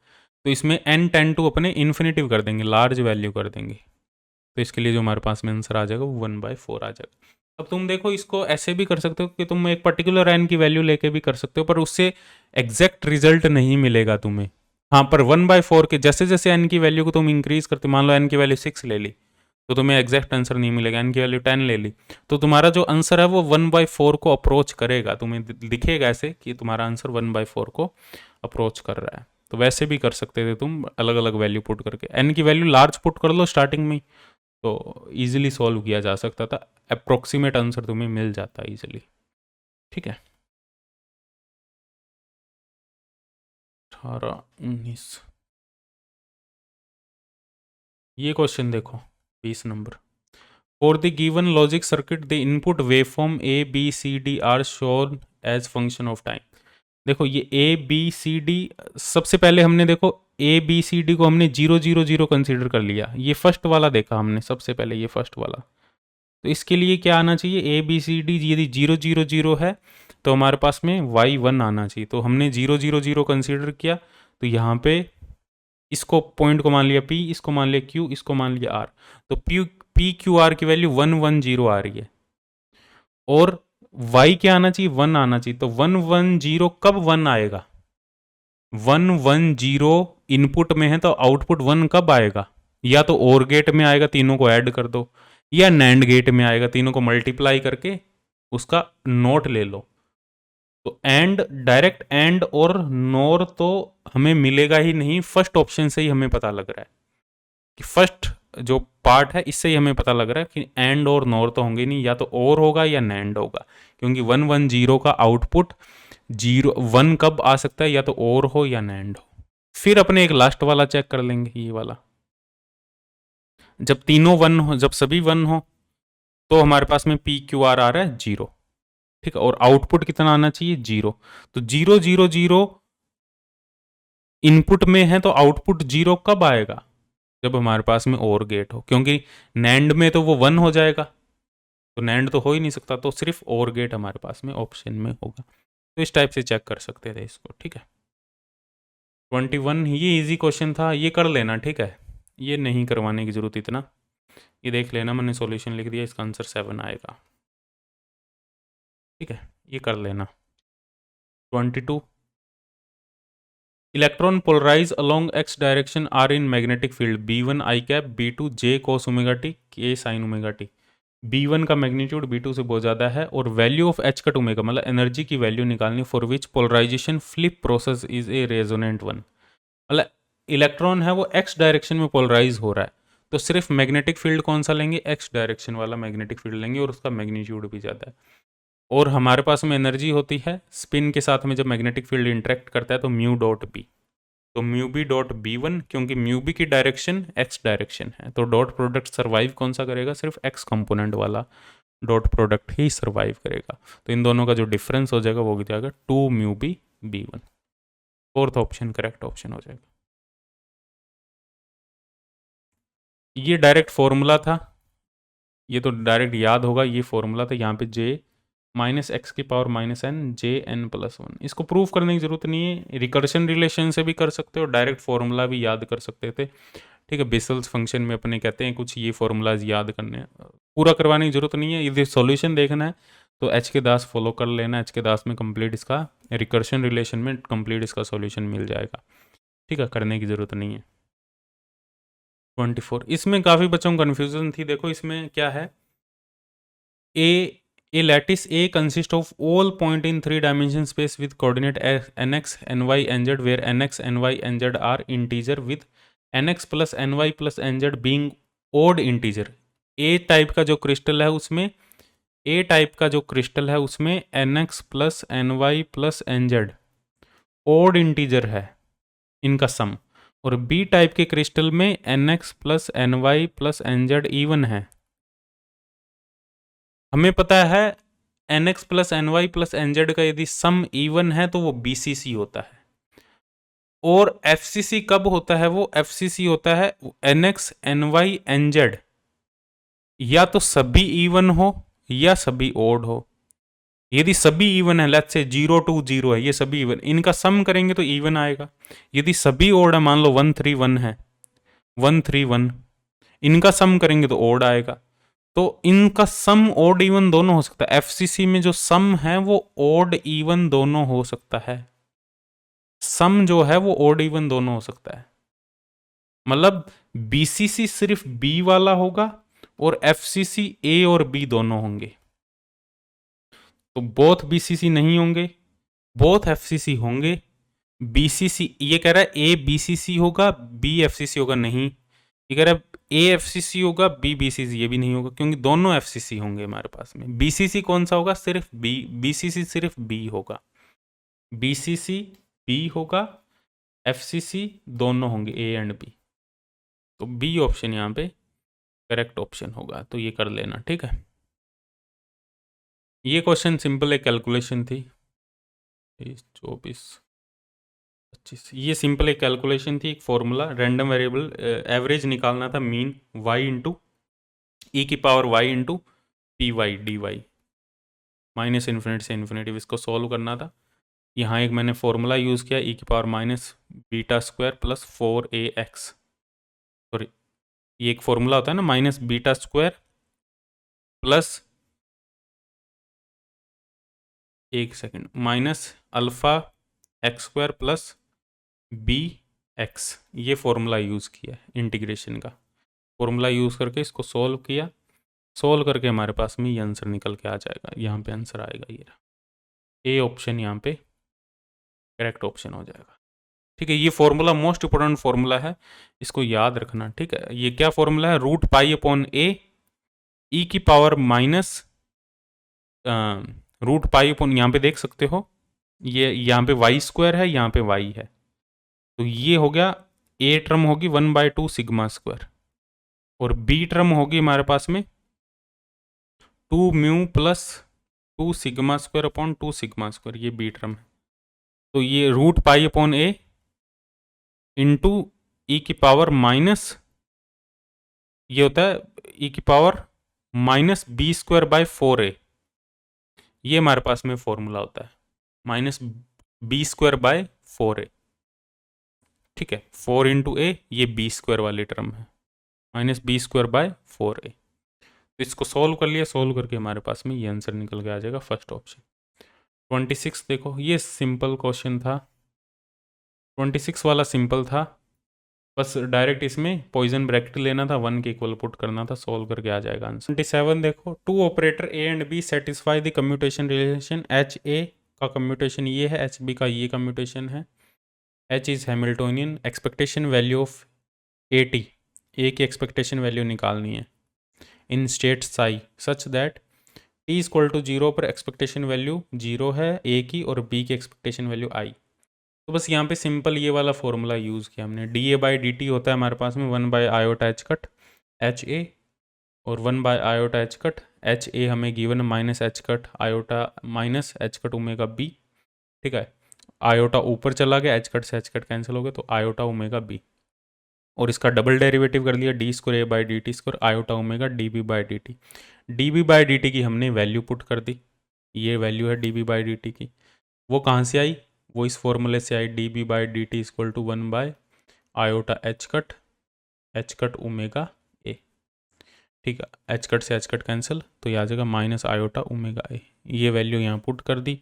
S1: तो इसमें n टेंड टू अपने इन्फिनेटिव कर देंगे, लार्ज वैल्यू कर देंगे, तो इसके लिए जो हमारे पास में आंसर आ जाएगा वो 1/4 आ जाएगा। अब तुम देखो इसको ऐसे भी कर सकते हो कि तुम एक पर्टिकुलर n की वैल्यू लेके भी कर सकते हो, पर उससे एग्जैक्ट रिजल्ट नहीं मिलेगा तुम्हें। हाँ, पर 1/4 के जैसे जैसे n की वैल्यू को तुम इंक्रीज करते, मान लो n की वैल्यू 6 ले ली तो तुम्हें एग्जैक्ट आंसर नहीं मिलेगा, n की वैल्यू 10 ले ली तो तुम्हारा जो आंसर है वो 1/4 को अप्रोच करेगा, तुम्हें दिखेगा ऐसे कि तुम्हारा आंसर 1/4 को अप्रोच कर रहा है। तो वैसे भी कर सकते थे तुम अलग अलग वैल्यू पुट करके, n की वैल्यू लार्ज पुट कर लो स्टार्टिंग में, तो ईजिली सॉल्व किया जा सकता था, अप्रोक्सीमेट आंसर तुम्हें मिल जाता ईजिली। ठीक है, 18 19 ये क्वेश्चन देखो 20 number. For the given logic circuit the input waveform A B C D are shown as function of time. देखो ये ए बी सी डी, सबसे पहले हमने देखो ए बी सी डी को हमने 0 0 0 कंसिडर कर लिया, ये फर्स्ट वाला देखा हमने सबसे पहले, ये फर्स्ट वाला, तो इसके लिए क्या आना चाहिए, ए बी सी डी यदि 0 0 0 है तो हमारे पास में y1 आना चाहिए, तो हमने 0 0 0 कंसिडर किया, तो यहाँ पे इसको पॉइंट को मान लिया p, इसको मान लिया q, इसको मान लिया r, तो p q r की वैल्यू 1 1 0 आ रही है, और y क्या आना चाहिए, 1 आना चाहिए, तो 1 1 0 कब 1 आएगा, 1 1 0 इनपुट में है तो आउटपुट 1 कब आएगा, या तो और गेट में आएगा, तीनों को ऐड कर दो, या नैंड गेट में आएगा, तीनों को मल्टीप्लाई करके उसका नोट ले लो। तो एंड, डायरेक्ट एंड और नोर तो हमें मिलेगा ही नहीं, फर्स्ट ऑप्शन से ही हमें पता लग रहा है कि फर्स्ट जो पार्ट है इससे ही हमें पता लग रहा है कि एंड और नोर तो होंगे नहीं, या तो और होगा या नैंड होगा, क्योंकि 1 1 0 का आउटपुट 0 1 कब आ सकता है, या तो और हो या नैंड हो। फिर अपने एक लास्ट वाला चेक कर लेंगे, ये वाला, जब तीनों 1 हो, जब सभी 1 हो तो हमारे पास में पी क्यू आर आ रहा है 0, ठीक है, और आउटपुट कितना आना चाहिए 0, तो 0 0 0 इनपुट में है तो आउटपुट 0 कब आएगा, जब हमारे पास में और गेट हो, क्योंकि नैंड में तो वो 1 हो जाएगा, तो नैंड तो हो ही नहीं सकता, तो सिर्फ और गेट हमारे पास में ऑप्शन में होगा। तो इस टाइप से चेक कर सकते थे इसको। ठीक है, 21 ये इजी क्वेश्चन था, ये कर लेना, ठीक है, ये नहीं करवाने की जरूरत इतना, ये देख लेना, मैंने सॉल्यूशन लिख दिया, इसका आंसर 7 आएगा। ठीक है, ये कर लेना। 22 electron polarize along x direction are in magnetic field b1 i cap, b2 j cos omega T, k sin omega T. b1 का मैग्नीट्यूड b2 से बहुत ज़्यादा है, और value of h cut omega मतलब एनर्जी की वैल्यू निकालनी, for which polarization flip process is a resonant one. मतलब इलेक्ट्रॉन है वो x डायरेक्शन में पोलराइज हो रहा है, तो सिर्फ मैग्नेटिक फील्ड कौन सा लेंगे, x डायरेक्शन वाला मैग्नेटिक फील्ड लेंगे, और उसका मैग्नीट्यूड भी ज़्यादा है। और हमारे पास में एनर्जी होती है स्पिन के साथ में, जब मैग्नेटिक फील्ड इंटरेक्ट करता है तो म्यू डॉट बी, तो mu B dot B one, क्योंकि म्यू बी की डायरेक्शन एक्स डायरेक्शन है, तो डॉट प्रोडक्ट सर्वाइव कौन सा करेगा, सिर्फ एक्स कंपोनेंट वाला डॉट प्रोडक्ट ही सर्वाइव करेगा, तो इन दोनों का जो डिफरेंस हो जाएगा वो हो जाएगा 2 mu B B one. Fourth option correct option हो जाएगा। ये डायरेक्ट फॉर्मूला था, ये तो डायरेक्ट याद होगा, ये फॉर्मूला था, यहाँ पे जे माइनस एक्स की power minus N J N plus one. इसको प्रूव करने की जरूरत नहीं है, रिकर्शन रिलेशन से भी कर सकते हो, डायरेक्ट फॉर्मूला भी याद कर सकते थे। ठीक है, बेसल्स फंक्शन में अपने कहते हैं कुछ ये फॉर्मूलाज याद करने, पूरा करवाने की जरूरत नहीं है, यदि सॉल्यूशन देखना है तो एच के दास फॉलो कर लेना, एच के दास में कंप्लीट इसका रिकर्शन रिलेशन में कंप्लीट इसका सॉल्यूशन मिल जाएगा। ठीक है, करने की जरूरत नहीं है। 24 इसमें काफ़ी बच्चों को कन्फ्यूजन थी, देखो इसमें क्या है, A lattice A consists of all point in 3-dimension space with coordinate nx, ny, nz, where nx, ny, nz are integer with nx plus ny plus nz being odd integer। A type का जो crystal है उसमें ए type का जो crystal है उसमें NX plus NY plus NZ odd integer है इनका सम, और बी टाइप के क्रिस्टल में NX plus NY plus NZ even है। हमें पता है NX plus NY plus NZ का यदि सम इवन है तो वो BCC होता है, और FCC कब होता है? वो FCC होता है NX NY NZ या तो सभी इवन हो या सभी ओड हो। यदि सभी इवन है, लेट्स से 0 2 0 है, ये सभी इवन, इनका सम करेंगे तो इवन आएगा। यदि सभी ओड है, मान लो 1 3 1 है, 1 3 1, इनका सम करेंगे तो ओड आएगा। तो इनका सम ओड इवन दोनों हो सकता है। एफसीसी में जो सम है वो ओड इवन दोनों हो सकता है। सम जो है वो ओड इवन दोनों हो सकता है, मतलब बीसीसी सिर्फ बी वाला होगा और एफसीसी ए और बी दोनों होंगे। तो बोथ बीसीसी नहीं होंगे, बोथ एफसीसी होंगे। बीसीसी ये कह रहा है ए बीसीसी होगा, बी एफसीसी होगा, नहीं। ये कह रहा है ए एफसीसी होगा, बी बीसीसी, ये भी नहीं होगा, क्योंकि दोनों एफसीसी होंगे हमारे पास में। बीसीसी कौन सा होगा? सिर्फ बी, बीसीसी सिर्फ बी होगा, बीसीसी बी होगा, एफसीसी दोनों होंगे ए एंड बी। तो बी ऑप्शन यहाँ पे करेक्ट ऑप्शन होगा, तो ये कर लेना, ठीक है। ये क्वेश्चन सिंपल एक कैलकुलेशन थी, 24 25, ये सिंपल एक कैलकुलेशन थी, एक फॉर्मूला, रैंडम वेरिएबल एवरेज निकालना था, मीन y इंटू ई की power y into P Y D Y, minus infinity से इन्फिनिटी, इसको सॉल्व करना था। यहाँ एक मैंने फॉर्मूला यूज़ किया, ई की power minus beta square plus 4ax, sorry ये एक फॉर्मूला होता है ना, माइनस बीटा स्क्वायर प्लस, एक second, minus alpha X square plus B X, ये फॉर्मूला यूज़ किया इंटीग्रेशन का। फॉर्मूला यूज़ करके इसको सॉल्व किया, सॉल्व करके हमारे पास में ये आंसर निकल के आ जाएगा। यहाँ पे आंसर आएगा ये रहा, ए ऑप्शन यहाँ पे करेक्ट ऑप्शन हो जाएगा, ठीक है। ये फॉर्मूला मोस्ट इंपॉर्टेंट फॉर्मूला है, इसको याद रखना, ठीक है। ये क्या फॉर्मूला है? Root pi upon A E की power minus root pi upon, यहाँ पे देख सकते हो ये यहाँ पे वाई स्क्वायर है, यहाँ पे वाई है, तो ये हो गया ए टर्म होगी 1/2 सिग्मा स्क्वायर, और बी टर्म होगी हमारे पास में 2 mu plus 2 sigma square upon 2 sigma square, ये बी टर्म है। तो ये root pi upon A into E की पावर माइनस, ये होता है ई की power minus B square by 4a, ये हमारे पास में फॉर्मूला होता है, minus B square by 4a, ठीक है। 4 इंटू ए, ये बी स्क्वायर वाली टर्म है, minus B square by 4a। तो इसको सॉल्व कर लिया, सॉल्व करके हमारे पास में ये आंसर निकल के आ जाएगा, फर्स्ट ऑप्शन। 26 देखो, ये सिंपल क्वेश्चन था, 26 वाला सिंपल था, बस डायरेक्ट इसमें पॉइजन ब्रैकेट लेना था, 1 के इक्वल पुट करना था, सॉल्व करके आ जाएगा आंसर। 27 देखो, two operator A and B satisfy the commutation relation, H A का कम्यूटेशन ये है, एच बी का ये कम्यूटेशन है, H is Hamiltonian, expectation value of A T, A की एक्सपेक्टेशन वैल्यू निकालनी है in state psi such that T equal to 0 पर एक्सपेक्टेशन वैल्यू 0 है ए की, और बी की एक्सपेक्टेशन वैल्यू आई। तो बस यहाँ पे सिंपल ये वाला फॉर्मूला यूज़ किया हमने, D A by D T होता है हमारे पास में 1 by iota H cut H A, और 1 by iota H cut H A हमें given minus H cut iota minus H cut omega B, ठीक है। आयोटा ऊपर चला गया, एच कट से एच कट कैंसिल हो गया, तो आयोटा ओमेगा बी, और इसका डबल डेरिवेटिव कर लिया, D square A by D T square iota omega D B by D T. D B by D T की हमने वैल्यू पुट कर दी, ये वैल्यू है D B by D T की, वो कहाँ से आई? वो इस फॉर्मूले से आई, D B by D T equal to 1 by iota H cut omega A, ठीक है। एच कट से एच कट कैंसिल, तो ये आ जाएगा माइनस आयोटा ओमेगा ए, ये वैल्यू यहाँ पुट कर दी,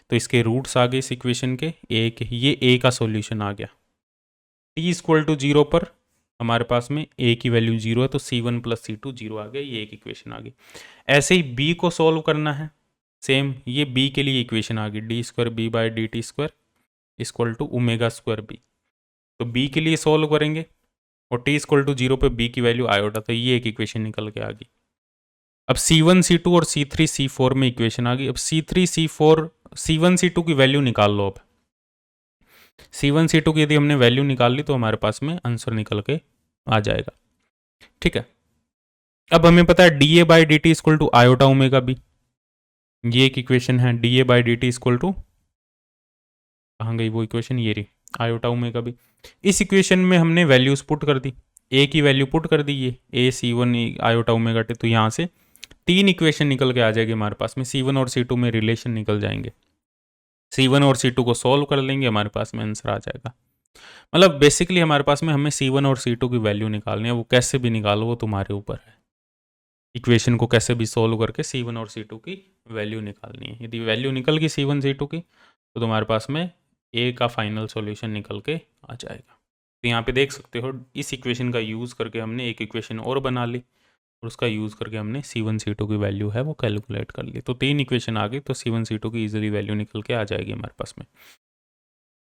S1: तो इसके रूट्स आ गए इस इक्वेशन के ए के, ये ए का सॉल्यूशन आ गया। टी इक्वल टू 0 पर हमारे पास में ए की वैल्यू 0 है, तो C1 प्लस C2 0 आ गया, ये एक इक्वेशन आ गई। ऐसे ही बी को सॉल्व करना है, सेम ये बी के लिए इक्वेशन आ गई, D square B by D T square equal to omega square B, तो बी के लिए सॉल्व करेंगे, और टी इक्वल टू 0 पे बी की वैल्यू आयोटा, तो ये एक इक्वेशन निकल के आ गई। अब C1 C2 और C3 C4 में इक्वेशन आ गई। अब C3 C4 C1 C2 की वैल्यू निकाल लो। अब C1 C2 की यदि हमने वैल्यू निकाल ली तो हमारे पास में आंसर निकल के आ जाएगा। ठीक है, अब हमें पता है dA by D T equal to iota omega B, ये एक इक्वेशन है। dA by D T equal to, कहाँ गई वो इक्वेशन, ये रही, आयोटा ओमेगा बी। इस इक्वेशन में हमने वैल्यूज पुट कर दी, ए की वैल्यू पुट कर दी, ये ए C1 आयोटा ओमेगा टी, तो यहाँ से 3 इक्वेशन निकल के आ जाएगी हमारे पास में। C1 और C2 में रिलेशन निकल जाएंगे, C1 और C2 को सॉल्व कर लेंगे, हमारे पास में आंसर आ जाएगा। मतलब बेसिकली हमारे पास में हमें C1 और C2 की वैल्यू निकालनी है, वो कैसे भी निकालो, वो तुम्हारे ऊपर है। इक्वेशन को कैसे भी सॉल्व करके C1 और C2 की वैल्यू निकालनी है। यदि वैल्यू निकल गई C1 C2 की, तो तुम्हारे पास में ए का फाइनल सॉल्यूशन निकल के आ जाएगा। तो यहाँ पे देख सकते हो, इस इक्वेशन का यूज़ करके हमने एक इक्वेशन और बना ली, और उसका यूज़ करके हमने C1 C2 की वैल्यू है वो कैलकुलेट कर ली। तो 3 इक्वेशन आ गई, तो C1 C2 की इजीली वैल्यू निकल के आ जाएगी हमारे पास में।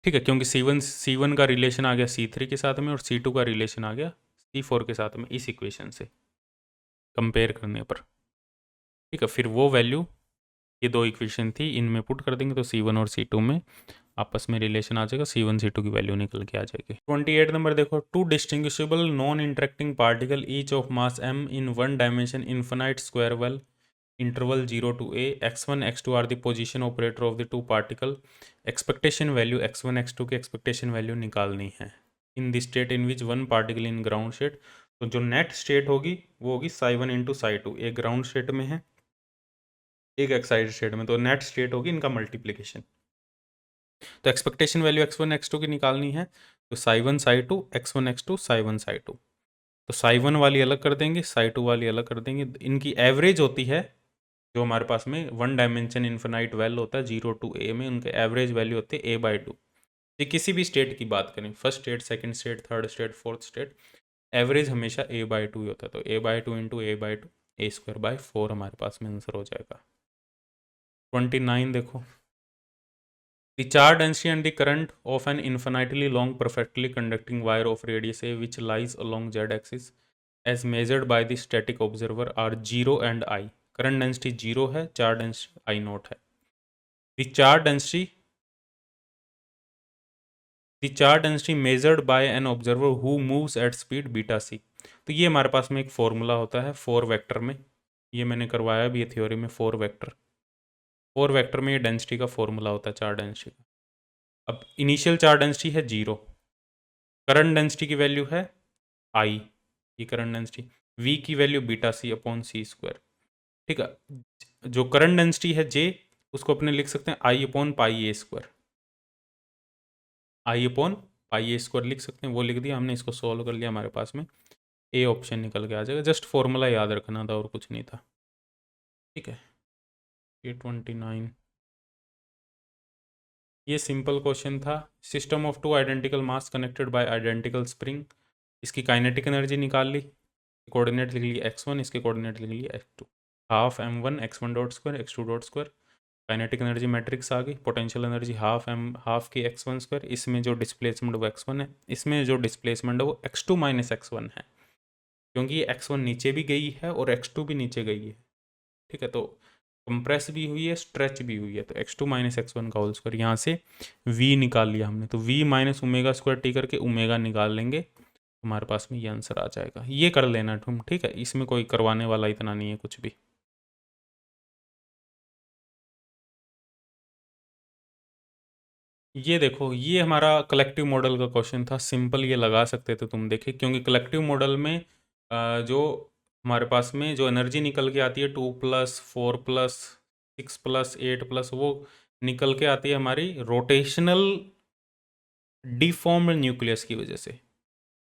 S1: ठीक है, क्योंकि C1 का रिलेशन आ गया C3 के साथ में, और C2 का रिलेशन आ गया C4 के साथ में, इस इक्वेशन से कंपेयर करने पर। ठीक है, फिर वो वैल्यू, ये 2 इक्वेशन थी, इनमें पुट कर देंगे तो C1 और C2 में आपस में रिलेशन आ जाएगा, C1 C2 की वैल्यू निकल के आ जाएगी। 28 नंबर देखो, 2 distinguishable non interacting particle each of mass m in 1 dimension infinite square well interval 0 to a, x1 x2 are the position operator of the two particle, expectation value x1 x2 की expectation value निकालनी है in the state in which one particle in ground state। तो जो net state होगी वो होगी psi1 into psi2, एक ground state में है, एक एक्साइटेड स्टेट में, तो नेट स्टेट होगी इनका मल्टीप्लीकेशन। तो एक्सपेक्टेशन वैल्यू x1 x2 की निकालनी है, तो psi1 psi2 x1 x2 psi1 psi2, तो psi1 वाली अलग कर देंगे, psi2 वाली अलग कर देंगे, इनकी एवरेज होती है, जो हमारे पास में 1 डायमेंशन इन्फिनाइट वेल होता है 0 टू a में, उनके एवरेज वैल्यू होती है a/2। ये किसी भी स्टेट की बात करें, first state, second state, third state, fourth state, average हमेशा a/2 ही होता है। तो a/2 इंटू a/2, a²/4 हमारे पास में आंसर हो जाएगा। 29 देखो, the charge density and the current of an infinitely long perfectly conducting wire of radius a which lies along z axis as measured by the static observer are 0 and I। Current density 0 है, charge density I0 है। The charge density measured by an observer who moves at speed beta c। तो ये हमारे पास में एक formula होता है 4 वेक्टर में, ये मैंने करवाया भी, ये थ्योरी में 4 वेक्टर में ये डेंसिटी का फॉर्मूला होता है चार्ज डेंसिटी का। अब इनिशियल चार्ज डेंसिटी है 0, करंट डेंसिटी की वैल्यू है I, ये करंट डेंसिटी, V की वैल्यू बीटा सी अपॉन सी स्क्वायर। ठीक है, जो करंट डेंसिटी है J, उसको अपने लिख सकते हैं I upon pi A square, I upon pi A square लिख सकते हैं, वो लिख दिया हमने, इसको सॉल्व कर लिया, हमारे पास में ए ऑप्शन निकल के आ जाएगा। जस्ट फॉर्मूला याद रखना था और कुछ नहीं था। ठीक है, ये 29, ये सिंपल क्वेश्चन था। System of 2 identical mass connected by identical spring, इसकी काइनेटिक एनर्जी निकाल ली, कोऑर्डिनेट लिख ली x1, इसके कोऑर्डिनेट लिख ली x2, half m1 x1 dot square x2 dot square, kinetic energy matrix आ गई, पोटेंशियल एनर्जी हाफ की x1 स्क्वायर, इसमें जो डिस्प्लेसमेंट वो x1 है, इसमें जो डिस्प्लेसमेंट है वो x2 माइनस x1 है, क्योंकि ये x1 नीचे भी गई है और x2 भी नीचे गई है। ठीक है, तो कंप्रेस भी हुई है, स्ट्रेच भी हुई है, तो x2 माइनस x1 का होल स्क्वायर, यहाँ से v निकाल लिया हमने, तो v minus omega square T करके ओमेगा निकाल लेंगे, हमारे पास में ये आंसर आ जाएगा। ये कर लेना तुम, ठीक है, इसमें कोई करवाने वाला इतना नहीं है कुछ भी। ये देखो, ये हमारा कलेक्टिव मॉडल का क्वेश्चन था, सिंपल ये लगा सकते थे तुम, देखे, क्योंकि कलेक्टिव मॉडल में जो हमारे पास में जो एनर्जी निकल के आती है 2 + 4 + 6 + 8 प्लस, वो निकल के आती है हमारी रोटेशनल डिफॉर्म्ड न्यूक्लियस की वजह से।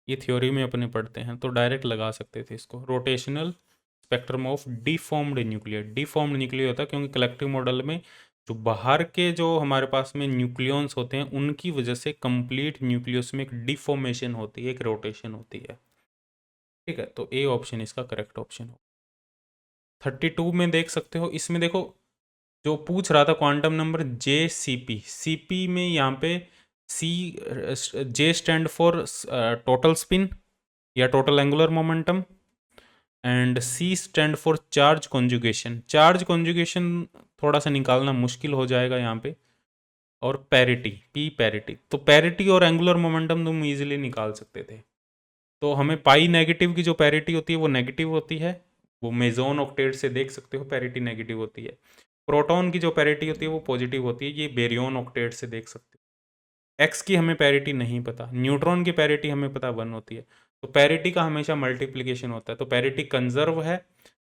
S1: ये थ्योरी में अपने पढ़ते हैं, तो डायरेक्ट लगा सकते थे इसको, rotational spectrum of deformed nuclear. Deformed nuclear होता है क्योंकि कलेक्टिव मॉडल में जो बाहर के जो हमारे पास में न्यूक्लियॉन्स होते हैं, उनकी वजह से कंप्लीट न्यूक्लियस में एक डिफॉर्मेशन होती है, एक रोटेशन होती है। ठीक है, तो ए ऑप्शन इसका करेक्ट ऑप्शन हो। 32 में देख सकते हो, इसमें देखो जो पूछ रहा था क्वांटम नंबर JCP, CP में यहाँ पे C, J stand for total spin या total angular momentum, and C stand for charge conjugation. Charge conjugation थोड़ा सा निकालना मुश्किल हो जाएगा यहाँ पे। और पैरिटी, पी पैरिटी, तो पैरिटी और एंगुलर मोमेंटम तुम इजीली निकाल सकते थे। तो हमें पाई नेगेटिव की जो पैरिटी होती है वो नेगेटिव होती है, वो मेजोन ऑक्टेट से देख सकते हो, पैरिटी नेगेटिव होती है। प्रोटॉन की जो पैरिटी होती है वो पॉजिटिव होती है, ये बेरियन ऑक्टेट से देख सकते हो। एक्स की हमें पैरिटी नहीं पता, न्यूट्रॉन की पैरिटी हमें पता 1 होती है। तो पैरिटी का हमेशा मल्टीप्लिकेशन होता है, तो पैरिटी कंजर्व है,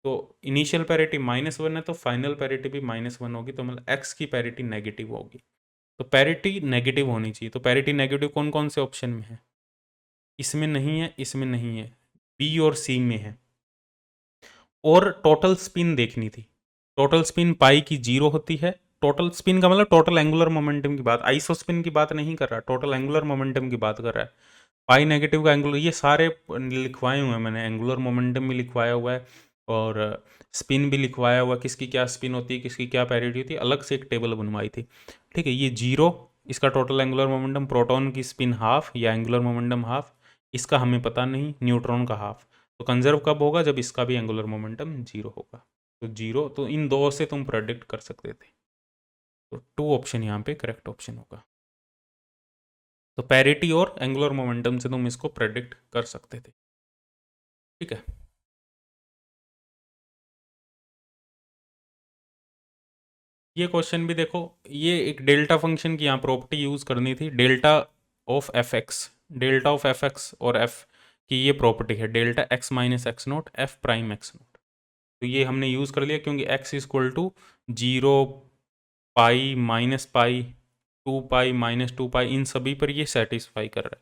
S1: तो इनिशियल पैरिटी -1 है, तो फाइनल पैरिटी भी -1 होगी, तो मतलब एक्स की पैरिटी नेगेटिव होगी। तो पैरिटी नेगेटिव होनी चाहिए। तो पैरिटी नेगेटिव कौन कौन से ऑप्शन में है? इसमें नहीं है, इसमें नहीं है, बी और सी में है। और टोटल स्पिन देखनी थी। टोटल स्पिन पाई की 0 होती है। टोटल स्पिन का मतलब टोटल एंगुलर मोमेंटम की बात, आइसो स्पिन की बात नहीं कर रहा, टोटल एंगुलर मोमेंटम की बात कर रहा है। पाई नेगेटिव का एंगुलर, ये सारे लिखवाए हुए हैं मैंने, एंगुलर मोमेंटम भी लिखवाया हुआ है और स्पिन भी लिखवाया हुआ है, किसकी क्या स्पिन होती है, किसकी क्या पैरिटी होती है, अलग से एक टेबल बनवाई थी। ठीक है, ये 0 इसका टोटल एंगुलर मोमेंटम, प्रोटॉन की स्पिन हाफ या एंगुलर मोमेंटम हाफ, इसका हमें पता नहीं, न्यूट्रॉन का हाफ। तो कंजर्व कब होगा? जब इसका भी एंगुलर मोमेंटम 0 होगा। तो 0, तो इन दो से तुम प्रेडिक्ट कर सकते थे। तो 2 ऑप्शन यहाँ पे करेक्ट ऑप्शन होगा। तो पैरिटी और एंगुलर मोमेंटम से तुम इसको प्रेडिक्ट कर सकते थे। ठीक है, ये क्वेश्चन भी देखो, ये एक डेल्टा फंक्शन की यहाँ प्रॉपर्टी यूज करनी थी, delta of F X. Delta of F X और एफ की ये प्रॉपर्टी है, delta X minus X nought F prime X nought. तो ये हमने यूज़ कर लिया क्योंकि x equal to 0, pi, minus pi, 2 pi, -2 pi, इन सभी पर ये सेटिस्फाई कर रहा है।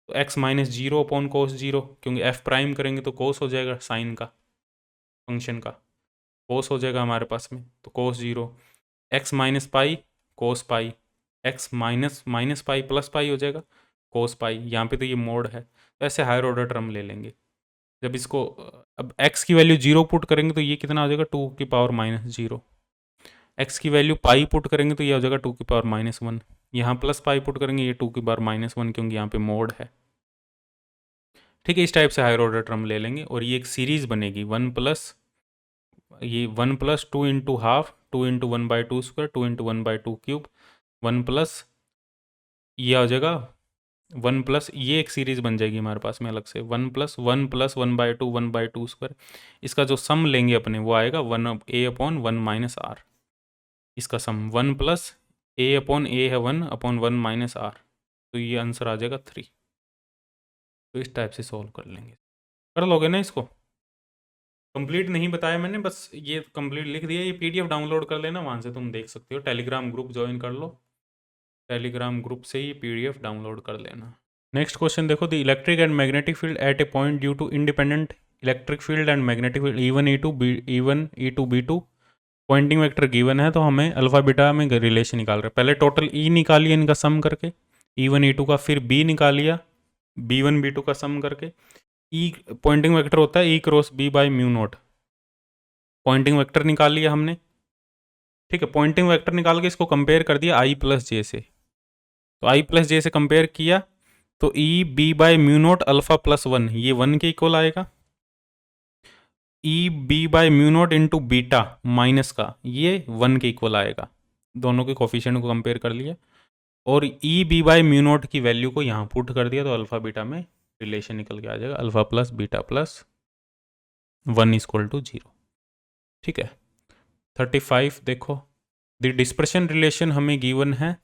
S1: तो x -0 अपॉन कोस 0, क्योंकि f प्राइम करेंगे तो कोस हो जाएगा, साइन का फंक्शन का कोस हो जाएगा हमारे पास में, तो कोस 0, x माइनस पाई कोस पाई, x minus pi plus pi हो जाएगा कोस पाई। यहाँ पे तो ये मोड है, तो ऐसे हायर ऑर्डर टर्म ले लेंगे। जब इसको अब x की वैल्यू 0 पुट करेंगे तो ये कितना हो जाएगा, 2 की पावर -0। x की वैल्यू पाई पुट करेंगे तो ये हो जाएगा 2 की पावर -1। यहाँ प्लस पाई पुट करेंगे, ये 2 की पावर -1, क्योंकि यहाँ पे मोड है। ठीक है, इस टाइप से हायर ऑर्डर टर्म ले लेंगे और ये एक सीरीज बनेगी, 1 plus 2 into half, 2 into 1/2 square, 2 into 1/2 cube, 1 plus ये हो जाएगा 1 प्लस, ये एक सीरीज बन जाएगी हमारे पास में अलग से, 1 प्लस 1/2 स्क्वायर। इसका जो सम लेंगे अपने वो आएगा 1a/1 माइनस आर। इसका सम 1 प्लस a/a है 1/1 माइनस आर, तो ये आंसर आ जाएगा 3। तो इस टाइप से सॉल्व कर लेंगे। कर लोगे ना इसको? कंप्लीट नहीं बताया मैंने, बस ये कंप्लीट लिख दिया। ये PDF डाउनलोड कर लेना, वहाँ से तुम देख सकते हो। टेलीग्राम ग्रुप ज्वाइन कर लो, टेलीग्राम ग्रुप से ही PDF डाउनलोड कर लेना। नेक्स्ट क्वेश्चन देखो, the electric and magnetic field at a point due to independent electric field and magnetic field E1 E2 B2 Poynting vector given है, तो हमें alpha beta में relation निकाल रहे हैं। पहले टोटल E निकालिए इनका सम करके, E1 E2 का, फिर B निकालिया B1 B2 का सम करके। E पॉइंटिंग वेक्टर होता है E cross B by mu nought. Poynting vector निकाल लिया हमने। ठीक है, पॉइंटिंग वेक्टर निकाल के इसको कंपेयर कर दिया I प्लस जे से। तो I प्लस जे से कंपेयर किया तो E B by mu nought alpha plus 1, ये 1 के इक्वल आएगा। E B by mu nought into beta minus का, ये 1 के इक्वल आएगा। दोनों के कोफिशिएंट को कंपेयर कर लिया और E B by mu nought की वैल्यू को यहाँ पुट कर दिया, तो अल्फा बीटा में रिलेशन निकल के आ जाएगा, alpha plus beta plus 1 equal to 0। ठीक है, 35 देखो, द डिस्पर्शन रिलेशन हमें गिवन है,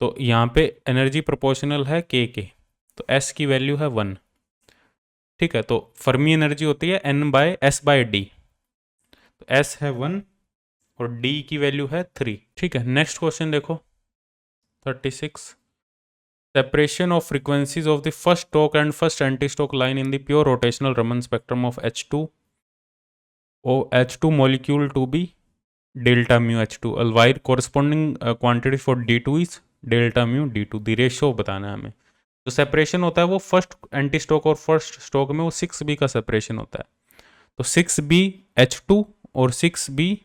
S1: तो यहाँ पे एनर्जी प्रोपोर्शनल है के, तो एस की वैल्यू है 1। ठीक है, तो फर्मी एनर्जी होती है N/S/D, तो S है 1 और D की वैल्यू है 3। ठीक है, नेक्स्ट क्वेश्चन देखो 36, separation of frequencies of the first Stokes and first anti Stokes line in the pure rotational Raman spectrum of H2 molecule to be delta mu H2, while corresponding quantity for D2 is delta mu D2। The ratio बताना है हमें। तो separation होता है वो first anti stock और first stock में वो 6B का सेपरेशन होता है। तो 6B H2 और 6B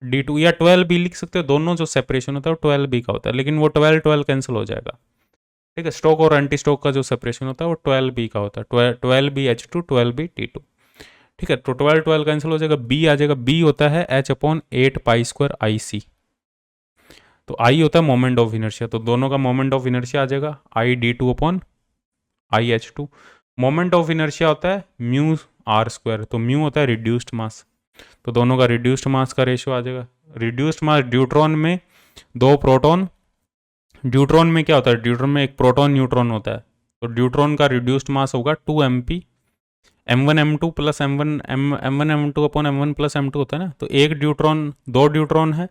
S1: D2 या 12B लिख सकते हो, दोनों जो सेपरेशन होता है वो 12B का होता है, लेकिन वो 12 कैंसिल हो जाएगा। ठीक है, स्टोक और एंटी स्टोक का जो सेपरेशन होता है वो 12B का होता है, 12B H2 12B D2। ठीक है, तो 12 कैंसिल हो जाएगा, बी आ जाएगा, बी होता है h/8π² तो आई होता है मोमेंट ऑफ इनर्शिया, तो दोनों का मोमेंट ऑफ इनर्शिया आ जाएगा I/d2/IH2। मोमेंट ऑफ इनर्शिया होता है μr², तो म्यू होता है रिड्यूस्ड मास, तो दोनों का रिड्यूस्ड मास का रेशियो आ जाएगा। रिड्यूस्ड मास ड्यूट्रॉन में 2 प्रोटॉन, ड्यूट्रॉन में क्या होता है, ड्यूट्रॉन में एक प्रोटॉन न्यूट्रॉन होता है, तो ड्यूट्रॉन का रिड्यूस्ड मास होगा 2 mp m1m2 plus m1m2 upon m1 plus m2 होता है ना, तो एक ड्यूट्रॉन, 2 ड्यूट्रॉन है,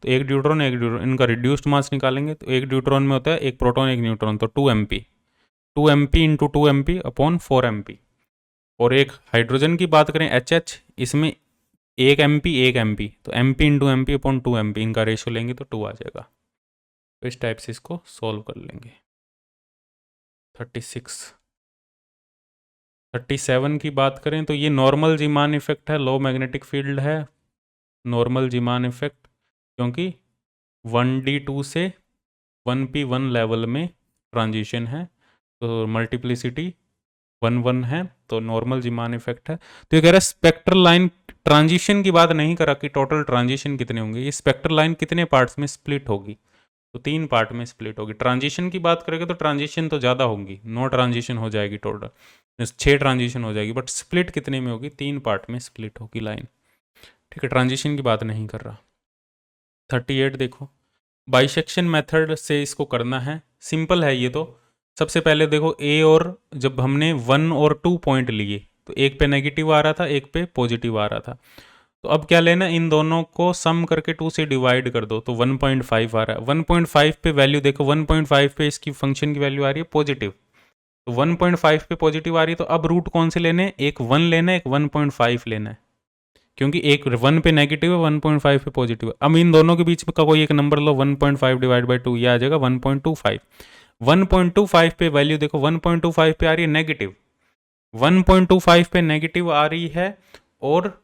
S1: तो एक ड्यूट्रॉन इनका रिड्यूस्ड मास निकालेंगे, तो एक ड्यूट्रॉन में होता है एक प्रोटॉन एक न्यूट्रॉन, तो 2 mp into 2 mp upon 4 mp। और एक हाइड्रोजन की बात करें HH, इसमें 1 mp, तो mp into mp upon 2 mp, इनका रेशियो लेंगे तो 2 आ जाएगा। तो इस टाइप से इसको सॉल्व कर लेंगे। 37 की बात करें तो ये नॉर्मल जीमान इफेक्ट है, लो मैग्नेटिक फील्ड है, नॉर्मल जीमान इफेक्ट, क्योंकि 1d2 से 1p1 लेवल में ट्रांजिशन है, तो मल्टीप्लिसिटी 1 है, तो नॉर्मल जीमान इफेक्ट है। तो ये कह रहा है स्पेक्ट्रल लाइन, ट्रांजिशन की बात नहीं करा कि टोटल ट्रांजिशन कितने होंगे, ये स्पेक्ट्रल लाइन कितने पार्ट्स में स्प्लिट होगी, तो 3 पार्ट में स्प्लिट होगी। ट्रांजिशन की बात करेंगे तो ट्रांजिशन तो ज़्यादा होगी, 9 ट्रांजिशन हो जाएगी टोटल, 6 ट्रांजिशन हो जाएगी, बट स्प्लिट कितने में होगी, 3 पार्ट में स्प्लिट होगी लाइन। ठीक है, ट्रांजिशन की बात नहीं कर रहा। 38 देखो, बाइसेक्शन मेथड से इसको करना है, सिंपल है ये तो। सबसे पहले देखो ए और, जब हमने 1 और 2 पॉइंट लिए तो एक पे नेगेटिव आ रहा था, एक पे पॉजिटिव आ रहा था, तो अब क्या लेना, इन दोनों को सम करके 2 से डिवाइड कर दो, तो 1.5 आ रहा है। 1.5 पे वैल्यू देखो, 1.5 पे इसकी फंक्शन की वैल्यू आ रही है पॉजिटिव, तो 1.5 पे पॉजिटिव आ रही है, तो अब रूट कौन से लेने, एक 1 लेना है, एक 1.5 लेना है, क्योंकि एक 1 पे नेगेटिव है, 1.5 पे पॉजिटिव है। अब इन दोनों के बीच में का कोई एक नंबर लो, 1.5 डिवाइड बाई 2, यह आ जाएगा 1.25। 1.25 पे वैल्यू देखो, 1.25 पे आ रही है नेगेटिव, 1.25 पे नेगेटिव आ रही है और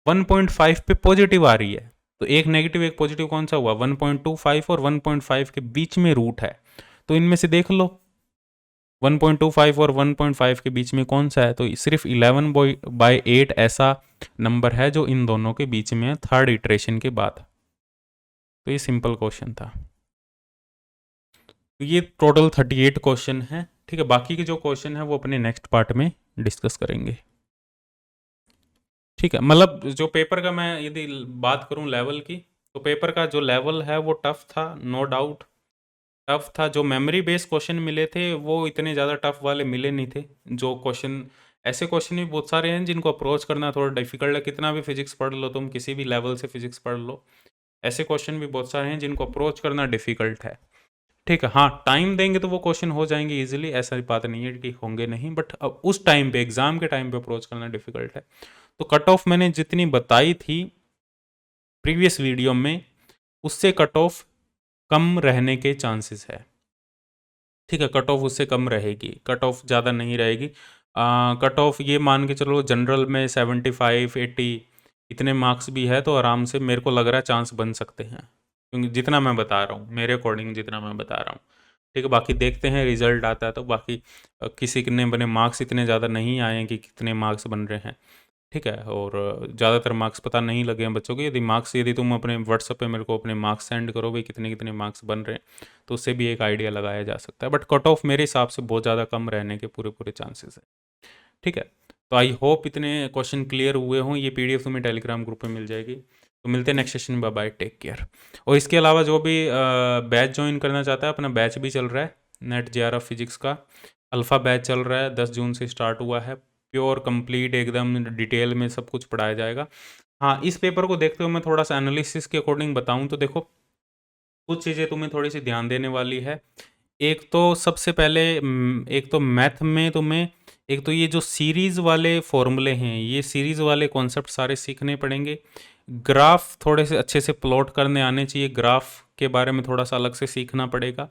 S1: 1.5 पे पॉजिटिव आ रही है, तो एक नेगेटिव एक पॉजिटिव कौन सा हुआ, 1.25 और 1.5 के बीच में रूट है, तो इनमें से देख लो 1.25 और 1.5 के बीच में कौन सा है, तो सिर्फ 11/8 ऐसा नंबर है जो इन दोनों के बीच में है थर्ड इटरेशन के बाद। तो ये सिंपल क्वेश्चन था। तो ये टोटल 38 क्वेश्चन है। ठीक है, बाकी के जो क्वेश्चन है वो अपने नेक्स्ट पार्ट में डिस्कस करेंगे। ठीक है, मतलब जो पेपर का मैं यदि बात करूं लेवल की, तो पेपर का जो लेवल है वो टफ था, नो डाउट टफ था। जो मेमोरी बेस्ड क्वेश्चन मिले थे वो इतने ज़्यादा टफ वाले मिले नहीं थे। जो क्वेश्चन, ऐसे क्वेश्चन भी बहुत सारे हैं जिनको अप्रोच करना थोड़ा डिफिकल्ट है, कितना भी फिजिक्स पढ़ लो तुम, किसी भी लेवल से फिजिक्स पढ़ लो, ऐसे क्वेश्चन भी बहुत सारे हैं जिनको अप्रोच करना डिफिकल्ट है। ठीक है, हाँ टाइम देंगे तो वो क्वेश्चन हो जाएंगे इजीली, ऐसा बात नहीं है कि होंगे नहीं, बट अब उस टाइम पे एग्जाम के टाइम पे अप्रोच करना डिफिकल्ट है। तो कट ऑफ मैंने जितनी बताई थी प्रीवियस वीडियो में, उससे कट ऑफ कम रहने के चांसेस है। ठीक है, कट ऑफ उससे कम रहेगी, कट ऑफ ज़्यादा नहीं रहेगी। कट ऑफ ये मान के चलो जनरल में 75 80 इतने मार्क्स भी है, तो आराम से मेरे को लग रहा है चांस बन सकते हैं, क्योंकि जितना मैं बता रहा हूँ, मेरे अकॉर्डिंग जितना मैं बता रहा हूँ। ठीक है, बाकी देखते हैं रिजल्ट आता है तो, बाकी किसी ने बने मार्क्स इतने ज़्यादा नहीं आए हैं कि कितने मार्क्स बन रहे हैं। ठीक है, और ज़्यादातर मार्क्स पता नहीं लगे हैं बच्चों के। यदि तुम अपने व्हाट्सएप पे मेरे को अपने मार्क्स सेंड करो भाई कितने कितने मार्क्स बन रहे हैं, तो उससे भी एक आइडिया लगाया जा सकता है। बट कट ऑफ मेरे हिसाब से बहुत ज़्यादा कम रहने के पूरे चांसेस है। ठीक है, तो आई होप इतने क्वेश्चन क्लियर हुए हों। ये PDF तुम्हें टेलीग्राम ग्रुप में मिल जाएगी। तो मिलते हैं नेक्स्ट सेशन में, बाय, टेक केयर। और इसके अलावा जो भी बैच ज्वाइन करना चाहता है, अपना बैच भी चल रहा है, नेट JRF फिजिक्स का अल्फ़ा बैच चल रहा है, 10 जून से स्टार्ट हुआ है। प्योर कंप्लीट एकदम डिटेल में सब कुछ पढ़ाया जाएगा। हाँ, इस पेपर को देखते हुए मैं थोड़ा सा एनालिसिस के अकॉर्डिंग बताऊं तो देखो, कुछ चीज़ें तुम्हें थोड़ी सी ध्यान देने वाली है। एक तो सबसे पहले एक तो मैथ में तुम्हें, एक तो ये जो सीरीज़ वाले फॉर्मूले हैं, ये सीरीज़ वाले कॉन्सेप्ट सारे सीखने पड़ेंगे। ग्राफ थोड़े से अच्छे से प्लॉट करने आने चाहिए, ग्राफ के बारे में थोड़ा सा अलग से सीखना पड़ेगा।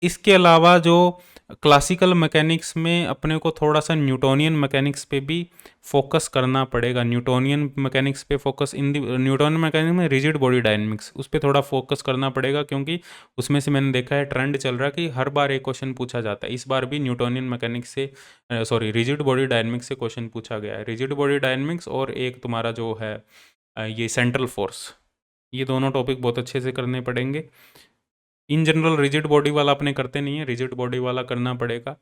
S1: इसके अलावा जो क्लासिकल मैकेनिक्स में अपने को थोड़ा सा न्यूटोनियन मैकेनिक्स पे भी फोकस करना पड़ेगा। न्यूटोनियन मैकेनिक्स पे focus in the Newtonian mechanics में रिजिड बॉडी डायनेमिक्स, उस पर थोड़ा फोकस करना पड़ेगा, क्योंकि उसमें से मैंने देखा है ट्रेंड चल रहा है कि हर बार एक क्वेश्चन पूछा जाता है। इस बार भी न्यूटोनियन मैकेनिक्स से सॉरी रिजिड बॉडी डायनेमिक्स से क्वेश्चन पूछा गया है। रिजिड बॉडी डायनेमिक्स और एक तुम्हारा जो है ये सेंट्रल फोर्स, ये दोनों टॉपिक बहुत अच्छे से करने पड़ेंगे। इन जनरल रिजिड बॉडी वाला अपने करते नहीं है, रिजिड बॉडी वाला करना पड़ेगा।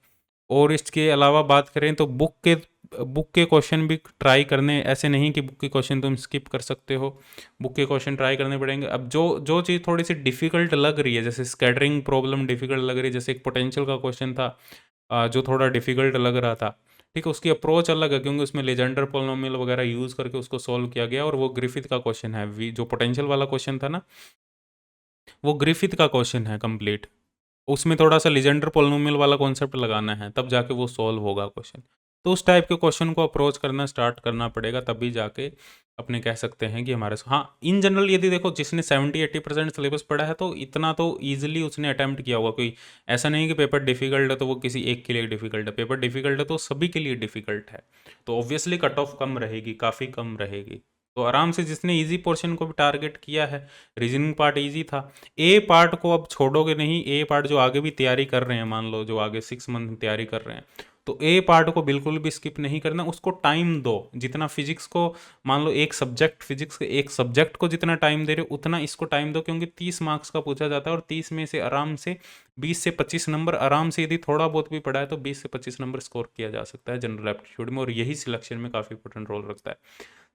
S1: और इसके अलावा बात करें तो बुक के क्वेश्चन भी ट्राई करने, ऐसे नहीं कि बुक के क्वेश्चन तुम स्किप कर सकते हो, बुक के क्वेश्चन ट्राई करने पड़ेंगे। अब जो चीज़ थोड़ी सी डिफ़िकल्ट लग रही है, जैसे स्कैटरिंग प्रॉब्लम डिफ़िकल्ट लग रही है, जैसे एक पोटेंशियल का क्वेश्चन था जो थोड़ा डिफ़िकल्ट लग रहा था, ठीक है, उसकी अप्रोच अलग है क्योंकि उसमें लेजेंडर पोलिनोमियल वगैरह यूज़ करके उसको सॉल्व किया गया, और वो ग्रिफिथ का क्वेश्चन है। जो पोटेंशियल वाला क्वेश्चन था ना, वो ग्रिफिथ का क्वेश्चन है कंप्लीट। उसमें थोड़ा सा लीजेंडर पोलिनोमियल वाला कॉन्सेप्ट लगाना है, तब जाके वो सॉल्व होगा क्वेश्चन। तो उस टाइप के क्वेश्चन को अप्रोच करना स्टार्ट करना पड़ेगा, तभी जाके अपने कह सकते हैं कि हमारे हाँ इन जनरल यदि देखो जिसने 70-80% सिलेबस पढ़ा है तो इतना तो ईजिली उसने अटैम्प्ट किया होगा। कोई ऐसा नहीं कि पेपर डिफिकल्ट है तो वो किसी एक के लिए डिफिकल्ट है, पेपर डिफिकल्ट है तो सभी के लिए डिफिकल्ट है, तो ऑब्वियसली कट ऑफ कम रहेगी, काफ़ी कम रहेगी। तो आराम से जिसने इजी पोर्शन को भी टारगेट किया है, रीजनिंग पार्ट इजी था, ए पार्ट को अब छोड़ोगे नहीं। ए पार्ट जो आगे भी तैयारी कर रहे हैं, मान लो जो आगे 6 मंथ में तैयारी कर रहे हैं, तो ए पार्ट को बिल्कुल भी स्किप नहीं करना, उसको टाइम दो। जितना फिजिक्स को, मान लो एक सब्जेक्ट फिजिक्स के एक सब्जेक्ट को जितना टाइम दे रहे हो उतना इसको टाइम दो, क्योंकि 30 मार्क्स का पूछा जाता है और 30 में से आराम से 20 से 25 नंबर आराम से, यदि थोड़ा बहुत भी पढ़ा है तो 20 से 25 नंबर स्कोर किया जा सकता है जनरल एप्टीट्यूड में, और यही सिलेक्शन में काफ़ी इंपॉर्टेंट रोल रखता है।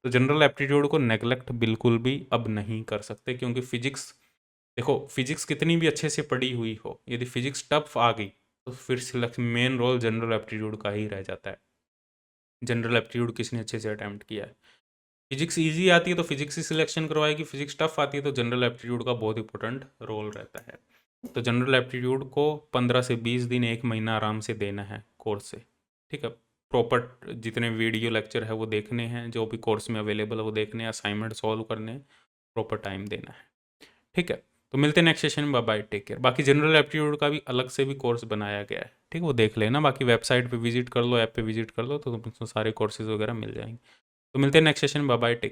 S1: तो जनरल एप्टीट्यूड को नेग्लेक्ट बिल्कुल भी अब नहीं कर सकते, क्योंकि फिजिक्स, देखो फिजिक्स कितनी भी अच्छे से पढ़ी हुई हो, यदि फिजिक्स टफ आ गई तो फिर selection main role general aptitude का ही रह जाता है। जनरल एप्टीट्यूड किसने अच्छे से अटैम्प्ट किया है। फिजिक्स इजी आती है तो फिजिक्स ही सिलेक्शन करवाएगी, फिजिक्स टफ आती है तो जनरल एप्टीट्यूड का बहुत इंपॉर्टेंट रोल रहता है। तो जनरल एप्टीट्यूड को 15 से 20 दिन, 1 महीना आराम से देना है कोर्स से, ठीक है। प्रॉपर जितने वीडियो लेक्चर है वो देखने हैं, जो भी कोर्स में अवेलेबल है वो देखने हैं, असाइनमेंट सॉल्व करने हैं, प्रॉपर टाइम देना है, ठीक है। तो मिलते हैं नेक्स्ट सेशन में, बाय बाय, टेक केयर। बाकी जनरल एप्टीट्यूड का भी अलग से भी कोर्स बनाया गया है, ठीक है, वो देख लेना। बाकी वेबसाइट पे विजिट कर लो, ऐप पे विजिट कर लो, तो तुमको सारे कोर्सेज वगैरह मिल जाएंगे। तो मिलते हैं नेक्स्ट सेशन में, बाय बाय, टेक।